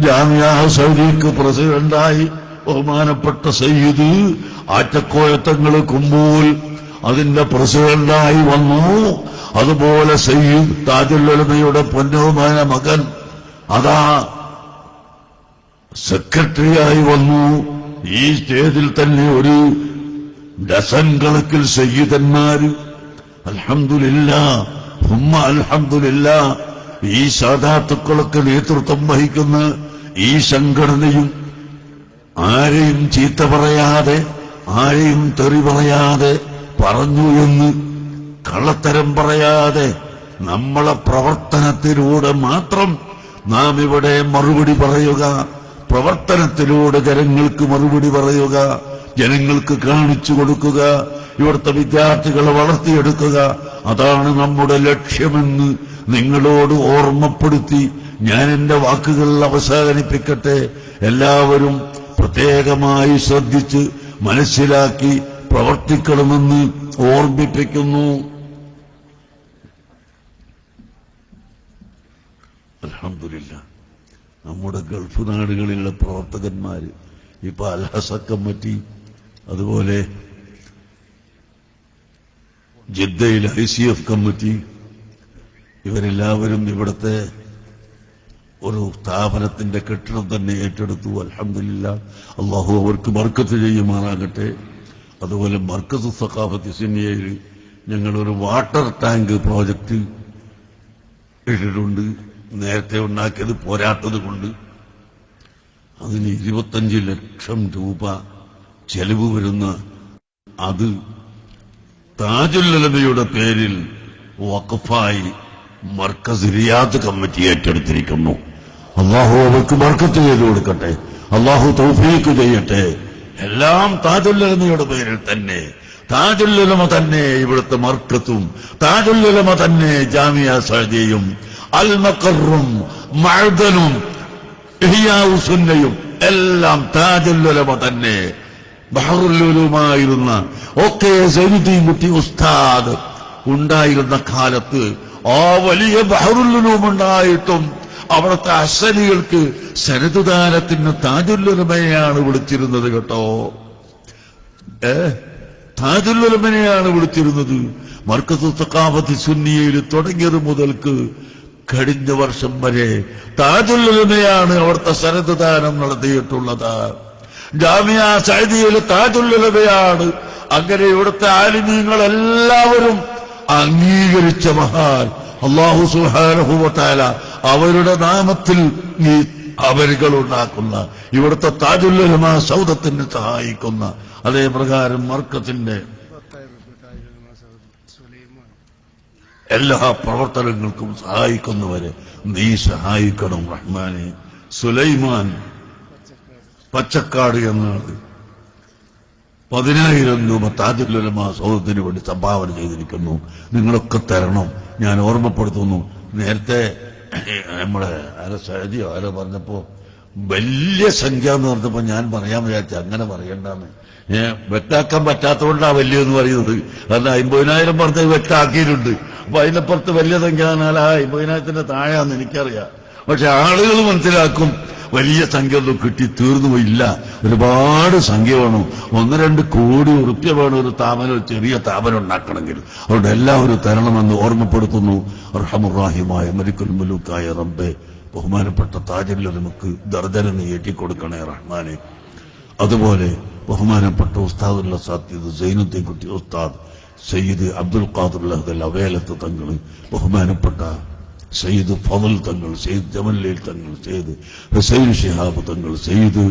ജാമിഅ സൗദിക്ക് പ്രസിഡന്റായി ബഹുമാനപ്പെട്ട സയ്യിദ് ആറ്റക്കോയത്തങ്ങൾ കുമ്പൂൽ അതിന്റെ പ്രസിഡന്റായി വന്നു. അതുപോലെ സയ്യിദ് താജുൽ ഉലമയുടെ പൊന്നോമാന മകൻ അതാ സെക്രട്ടറിയായി വന്നു. ഈ സ്റ്റേജിൽ തന്നെ ഒരു ഡസൻ കണക്കിൽ സയ്യിദന്മാര്. അൽഹംദുലില്ലാഹ് ഹുമ്മ അൽഹംദുലില്ലാഹ്. ഈ സാദാത്തുക്കളൊക്കെ നേതൃത്വം വഹിക്കുന്ന ഈ സംഘടനയും ആരെയും ചീത്ത പറയാതെ, ആരെയും തെറി പറയാതെ, പറഞ്ഞു എന്ന് കള്ളത്തരം പറയാതെ നമ്മളെ പ്രവർത്തനത്തിലൂടെ മാത്രം നാം ഇവിടെ മറുപടി പറയുക, പ്രവർത്തനത്തിലൂടെ ജനങ്ങൾക്ക് മറുപടി പറയുക, ജനങ്ങൾക്ക് കാണിച്ചു കൊടുക്കുക, ഇവിടുത്തെ വിദ്യാർത്ഥികളെ വളർത്തിയെടുക്കുക, അതാണ് നമ്മുടെ ലക്ഷ്യമെന്ന് നിങ്ങളോട് ഓർമ്മപ്പെടുത്തി ഞാൻ എന്റെ വാക്കുകൾ അവസാനിപ്പിക്കട്ടെ. എല്ലാവരും പ്രത്യേകമായി ശ്രദ്ധിച്ച് മനസ്സിലാക്കി പ്രവർത്തിക്കണമെന്ന് ഓർമ്മിപ്പിക്കുന്നു. അൽഹംദുലില്ലാഹ് നമ്മുടെ ഗൾഫ് നാടുകളിലുള്ള പ്രവർത്തകന്മാര് ഇപ്പൊ അൽഹസ കമ്മിറ്റി, അതുപോലെ ജിദ്ദയിൽ ICF കമ്മിറ്റി, ഇവരെല്ലാവരും ഇവിടുത്തെ ഒരു സ്ഥാപനത്തിന്റെ കെട്ടിടം തന്നെ ഏറ്റെടുത്തു. അൽഹംദുലില്ലാഹ് അല്ലാഹു അവർക്ക് ബർക്കത്ത് ചെയ്യുമാറാകട്ടെ. അതുപോലെ മർക്കസ് സഖാഫത്ത് സിന്നിയയിൽ ഞങ്ങളൊരു വാട്ടർ ടാങ്ക് പ്രോജക്റ്റ് ഇട്ടിട്ടുണ്ട്. നേരത്തെ ഉണ്ടാക്കിയത് പോരാത്തത് കൊണ്ട് അതിന് 25 ലക്ഷം രൂപ ചെലവ് വരുന്ന അത് താജുൽ ഉലമയുടെ പേരിൽ വഖഫായി മർക്കസ് റിയാദ് കമ്മിറ്റി ഏറ്റെടുത്തിരിക്കുന്നു. അല്ലാഹു അവർക്ക് ബർക്കത്ത് ചെയ്തു കൊടുക്കട്ടെ, അല്ലാഹു തൗഫീഖ് ചെയ്യട്ടെ. എല്ലാം താജുൽ ഉലമയുടെ പേരിൽ തന്നെ. താജുൽ ഉലമ തന്നെ ഇവിടുത്തെ മർക്കത്തും, താജുൽ ഉലമ തന്നെ ജാമിഅ സഅദിയയും അൽ മഖറും മഅദനും ഇഹ്യാഉ സുന്നയും എല്ലാം താജുൽ ഉലമ തന്നെ. ബഹറുൽ ഉലൂമായിരുന്ന ഒക്കെ സൈനുദ്ദീൻ കുട്ടി ഉസ്താദ് ഉണ്ടായിരുന്ന കാലത്ത് ആ വലിയ ബഹറുൽ ഉലൂം ഉണ്ടായിട്ടും അവിടുത്തെ അസനികൾക്ക് സനതുദാനത്തിന് താജുൽ ഉലമയെയാണ് വിളിച്ചിരുന്നത് കേട്ടോ. താജുൽ ഉലമയെയാണ് വിളിച്ചിരുന്നത്. മർക്കസ് സഖാഫത്ത് സുന്നിയയിൽ തുടങ്ങിയത് മുതൽക്ക് കഴിഞ്ഞ വർഷം വരെ താജുൽ ഉലമയാണ് അവിടുത്തെ സനതുദാനം നടത്തിയിട്ടുള്ളത്. ജാമിഅ സഅദിയയിൽ താജുൽ ഉലമയാണ്. അങ്ങനെ ഇവിടുത്തെ ആലിമീങ്ങൾ എല്ലാവരും അംഗീകരിച്ച മഹാൻ അല്ലാഹു സുബ്ഹാനഹു വ തആല അവരുടെ നാമത്തിൽ ഈ അവരുകൾ ഉണ്ടാക്കുന്ന ഇവിടുത്തെ താജുൽ ഉലമ സൗദത്തിന് സഹായിക്കുന്ന അതേ പ്രകാരം മർക്കത്തിന്റെ എല്ലാ പ്രവർത്തനങ്ങൾക്കും സഹായിക്കുന്നവരെ നീ സഹായിക്കണം റഹ്മാനെ. സുലൈമാൻ പച്ചക്കാട് എന്നാണ് 10,000 രൂപ താജുൽ ഉലമ സൗദത്തിന് വേണ്ടി സംഭാവന ചെയ്തിരിക്കുന്നു. നിങ്ങളൊക്കെ തരണം. ഞാൻ ഓർമ്മപ്പെടുത്തുന്നു. നേരത്തെ നമ്മുടെ സഅദിയോ ആരോ പറഞ്ഞപ്പോ വലിയ സംഖ്യ എന്ന് പറഞ്ഞപ്പോ ഞാൻ പറയാൻ വിചാരിച്ചു അങ്ങനെ പറയണ്ടെന്ന്. വെട്ടാക്കാൻ പറ്റാത്തതുകൊണ്ടാണ് വലിയെന്ന് പറയുന്നത്. കാരണം 50,000 പറഞ്ഞത് വെട്ടാക്കിയിട്ടുണ്ട്. അപ്പൊ അതിനപ്പുറത്ത് വലിയ സംഖ്യ എന്നാൽ ആ 50,000 താഴെയാന്ന് എനിക്കറിയാം. പക്ഷെ ആളുകൾ മനസ്സിലാക്കും വലിയ സംഖ്യ ഒന്നും കിട്ടി തീർന്നു പോയില്ല, ഒരുപാട് സംഖ്യ വേണം, 1-2 കോടി ഉറുപ്പ്യ വേണം ഒരു ചെറിയ സ്ഥാപനം ഉണ്ടാക്കണമെങ്കിൽ. അതുകൊണ്ട് എല്ലാവരും തരണമെന്ന് ഓർമ്മപ്പെടുത്തുന്നു. അർഹമുർ-റഹീമായ മലിക്കുൽ മുലൂക്കായ റബ്ബേ, ബഹുമാനപ്പെട്ട താജുൽ ഉലമക്ക് ദർജന നീ ഏറ്റിക്കൊടുക്കണേ റഹ്മാനെ. അതുപോലെ ബഹുമാനപ്പെട്ട ഉസ്താദുൽ സാത്തിദ് സൈനുദ്ദീൻ കുട്ടി ഉസ്താദ്, സയ്യിദ് അബ്ദുൽ ഖാദിർ ലഹദൽ അവേലത്ത് തങ്ങൾ, ബഹുമാനപ്പെട്ട സയ്യിദ് ഫضൽ തങ്ങൾ, സയ്യിദ് ജമല്ലീൽ തങ്ങൾ, സയ്യിദ് ഹുസൈൻ ശിഹാബ് തങ്ങൾ, സയ്യിദ്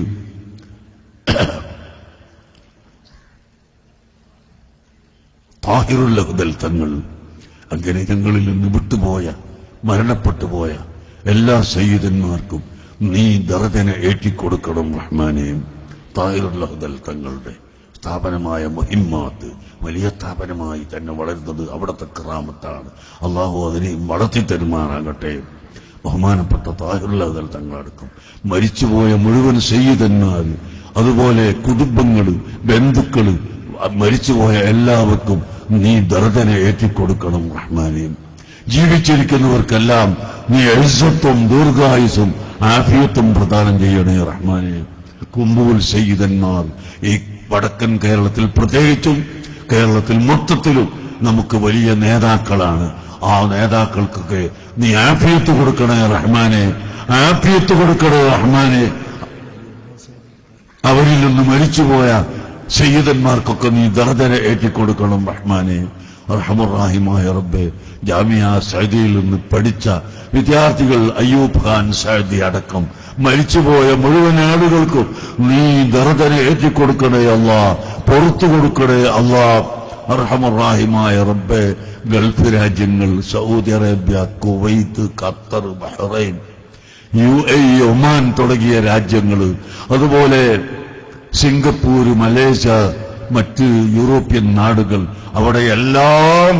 താഹിറുൽ ലഹദൽ തങ്ങൾ, അങ്ങനെ ഞങ്ങളിൽ നിന്ന് വിട്ടുപോയ മരണപ്പെട്ടുപോയ എല്ലാ സയ്യിദന്മാർക്കും നീ ദർജന ഏറ്റിക്കൊടുക്കണം റഹ്മാനെ. താഹിറുൽ ലഹദൽ തങ്ങളുടെ സ്ഥാപനമായ മുഹിമ്മാത്ത് വലിയ സ്ഥാപനമായി തന്നെ വളരുന്നത് അവിടുത്തെ കറാമത്താണ്. അള്ളാഹു അതിനെയും വളർത്തി തരുമാറാകട്ടെ. ബഹുമാനപ്പെട്ട താഹിറുൽ ലഹദൽ തങ്ങളടക്കം മരിച്ചുപോയ മുഴുവൻ സയ്യിദന്മാർ, അതുപോലെ കുടുംബങ്ങള്, ബന്ധുക്കള്, മരിച്ചുപോയ എല്ലാവർക്കും നീ ദർജന ഏറ്റിക്കൊടുക്കണം റഹ്മാനെ. ജീവിച്ചിരിക്കുന്നവർക്കെല്ലാം നീ ഇസ്സത്തും ദീർഘായുസും ആഫിയത്തും പ്രദാനം ചെയ്യണേ റഹ്മാനെ. കുമ്പൂൽ സയ്യിദന്മാർ ഈ വടക്കൻ കേരളത്തിൽ പ്രത്യേകിച്ചും കേരളത്തിൽ മൊത്തത്തിലും നമുക്ക് വലിയ നേതാക്കളാണ്. ആ നേതാക്കൾക്കൊക്കെ നീ ആഫിയത്ത് കൊടുക്കണേ റഹ്മാനെ, ആഫിയത്ത് കൊടുക്കണേ റഹ്മാനെ. അവരിൽ നിന്ന് മരിച്ചുപോയ സയ്യിദന്മാർക്കൊക്കെ നീ ദർജന ഏറ്റിക്കൊടുക്കണം റഹ്മാനെ. അർഹമുർ-റഹീമായ റബ്ബേ, ജാമിയ സഅദിയിൽ നിന്ന് പഠിച്ച വിദ്യാർത്ഥികൾ അയ്യൂബ് ഖാൻ സഅദി അടക്കം മരിച്ചുപോയ മുഴുവൻ ആളുകൾക്കും നീ ദർജന ഏറ്റിക്കൊടുക്കണേ അല്ലാ, പുറത്തു കൊടുക്കണേ അല്ലാ. അർഹമുർ-റഹീമായ റബ്ബേ, ഗൾഫ് രാജ്യങ്ങൾ Saudi Arabia, Kuwait, Qatar, Bahrain, UAE, Oman തുടങ്ങിയ രാജ്യങ്ങൾ, അതുപോലെ സിംഗപ്പൂർ, മലേഷ്യ, മറ്റ് യൂറോപ്യൻ നാടുകൾ, അവിടെയെല്ലാം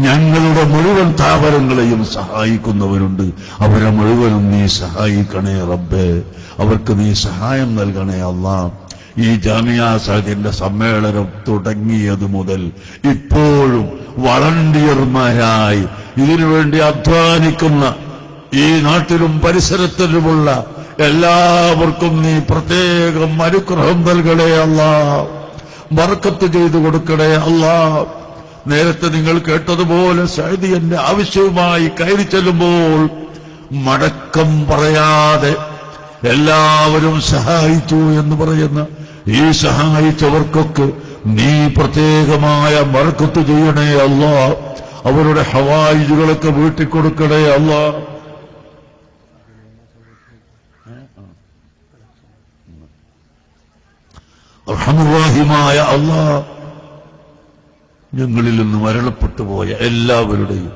ഞങ്ങളുടെ മുഴുവൻ സ്ഥാപനങ്ങളെയും സഹായിക്കുന്നവരുണ്ട്. അവരെ മുഴുവനും നീ സഹായിക്കണേ റബ്ബേ, അവർക്ക് നീ സഹായം നൽകണേ അല്ലാ. ഈ ജാമിയ സഅദിന്റെ സമ്മേളനം തുടങ്ങിയത് മുതൽ ഇപ്പോഴും വളണ്ടിയർമാരായി ഇതിനുവേണ്ടി അധ്വാനിക്കുന്ന ഈ നാട്ടിലും പരിസരത്തിലുമുള്ള എല്ലാവർക്കും നീ പ്രത്യേകം അനുഗ്രഹം നൽകണേ അല്ലാ, ബർക്കത്ത് ചെയ്തു കൊടുക്കണേ അല്ലാ. നേരത്തെ നിങ്ങൾ കേട്ടതുപോലെ സഅദിയന്റെ ആവശ്യവുമായി കയറി ചെല്ലുമ്പോൾ മടക്കം പറയാതെ എല്ലാവരും സഹായിച്ചു എന്ന് പറയുന്ന ഈ സഹായിച്ചവർക്കൊക്കെ നീ പ്രത്യേകമായ ബർക്കത്ത് ചെയ്യണേ അല്ലാ, അവരുടെ ഹവായിജുകളൊക്കെ വീട്ടിക്കൊടുക്കണേ അല്ലാ. അർഹമുർ-റഹീമായ അല്ലാ, ഞങ്ങളിൽ നിന്ന് മരണപ്പെട്ടുപോയ എല്ലാവരുടെയും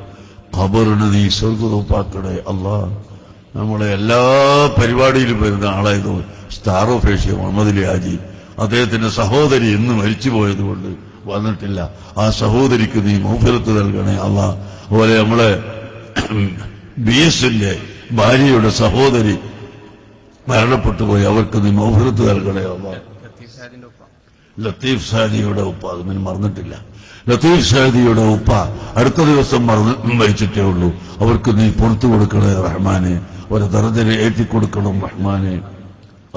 ഖബറിന് നീ സ്വർഗ്ഗതോപ്പാക്കണേ അല്ലാ. നമ്മളെ എല്ലാ പരിപാടിയിലും വരുന്ന ആളായത് star of Asia Muhammad Ali Haji, അദ്ദേഹത്തിന്റെ സഹോദരി ഇന്ന് മരിച്ചുപോയതുകൊണ്ട് വന്നിട്ടില്ല. ആ സഹോദരിക്ക് നീ മഗ്ഫിറത്ത് നൽകണേ അല്ലാ. അതുപോലെ നമ്മളെ BSന്റെ ഭാര്യയുടെ സഹോദരി മരണപ്പെട്ടുപോയി, അവർക്ക് നീ മഗ്ഫിറത്ത് നൽകണേ അല്ലാ. ലത്തീഫ് സാദിയുടെ ഉപ്പ, അത് ഞാൻ മറന്നിട്ടില്ല, ലത്തീഫ് സാദിയുടെ ഉപ്പ അടുത്ത ദിവസം മരിച്ചിട്ടേ ഉള്ളൂ. അവർക്ക് നീ പുറത്തു കൊടുക്കണേ റഹ്മാനെ, ഒരു ദർജന ഏറ്റിക്കൊടുക്കണം റഹ്മാനെ.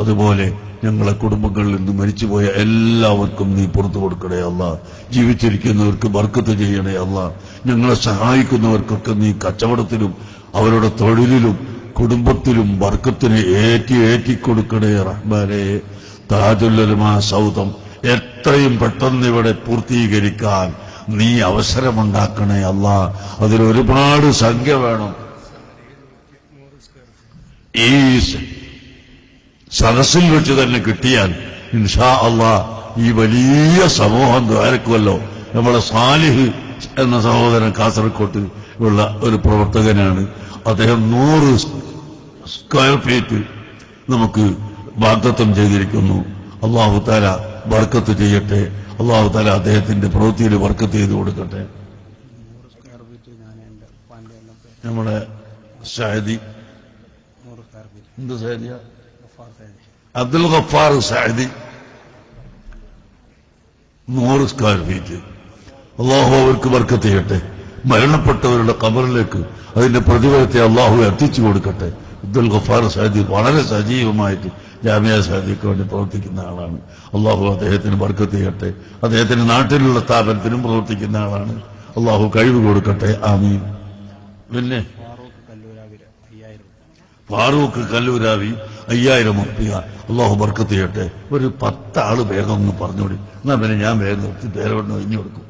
അതുപോലെ ഞങ്ങളെ കുടുംബങ്ങളിൽ നിന്ന് മരിച്ചുപോയ എല്ലാവർക്കും നീ പുറത്തു കൊടുക്കണേ അല്ലാ. ജീവിച്ചിരിക്കുന്നവർക്ക് ബർക്കത്ത് ചെയ്യണേ അല്ലാ. ഞങ്ങളെ സഹായിക്കുന്നവർക്കൊക്കെ നീ കച്ചവടത്തിലും അവരുടെ തൊഴിലിലും കുടുംബത്തിലും ബർക്കത്തിന് ഏറ്റിക്കൊടുക്കണേ റഹ്മാനെ. താജുൽ ഉലമാ സൗദം എത്രയും പെട്ടെന്ന് ഇവിടെ പൂർത്തീകരിക്കാൻ നീ അവസരമുണ്ടാക്കണേ അല്ലാ. അതിലൊരുപാട് സംഖ്യ വേണം. ഈ സദസ്സിൽ വെച്ച് തന്നെ കിട്ടിയാൽ ഇൻഷാ അല്ലാ ഈ വലിയ സമൂഹം ദ്വാരക്കുമല്ലോ. നമ്മളെ സാലിഹ് എന്ന സഹോദരൻ കാസർകോട്ട് ഉള്ള ഒരു പ്രവർത്തകനാണ്. അദ്ദേഹം 100 സ്ക്വയർ ഫീറ്റ് നമുക്ക് വാഗ്ദത്തം ചെയ്തിരിക്കുന്നു. അല്ലാഹു തആല ബർക്കത്ത് ചെയ്യട്ടെ. അല്ലാഹു തആല അദ്ദേഹത്തിന്റെ പ്രവൃത്തിയിൽ ബർക്കത്ത് ചെയ്തു കൊടുക്കട്ടെ. നമ്മളെ സഅദി എന്ത് സഅദിയ അബ്ദുൽ ഗഫാർ സഅദി 100 സ്ക്വയർ ഫീറ്റ്. അല്ലാഹു അവർക്ക് ബർക്കത്ത് ചെയ്യട്ടെ. മരണപ്പെട്ടവരുടെ ഖബറിലേക്ക് അതിന്റെ പ്രതിഫലത്തെ അല്ലാഹു എത്തിച്ചു കൊടുക്കട്ടെ. അബ്ദുൽ ഗഫാർ സാദി വളരെ സജീവമായിട്ട് ജാമിയ സാദിക്ക് വേണ്ടി പ്രവർത്തിക്കുന്ന ആളാണ്. അള്ളാഹു അദ്ദേഹത്തിന് ബർക്കത്ത് ചെയ്യട്ടെ. അദ്ദേഹത്തിന്റെ നാട്ടിലുള്ള സ്ഥാപനത്തിനും പ്രവർത്തിക്കുന്ന ആളാണ്. അള്ളാഹു കഴിവ് കൊടുക്കട്ടെ. ആമീൻ. പിന്നെ ഫാറൂഖ് കല്ലൂരാവി 5000 ഉറുപ്പിക അള്ളാഹു ബർക്കത്ത് ചെയ്യട്ടെ. ഒരു 10 ആള് വേഗം ഒന്ന് പറഞ്ഞോടി. എന്നാ പിന്നെ ഞാൻ വേഗം നിർത്തി പേരോട് ഒഴിഞ്ഞു കൊടുക്കും.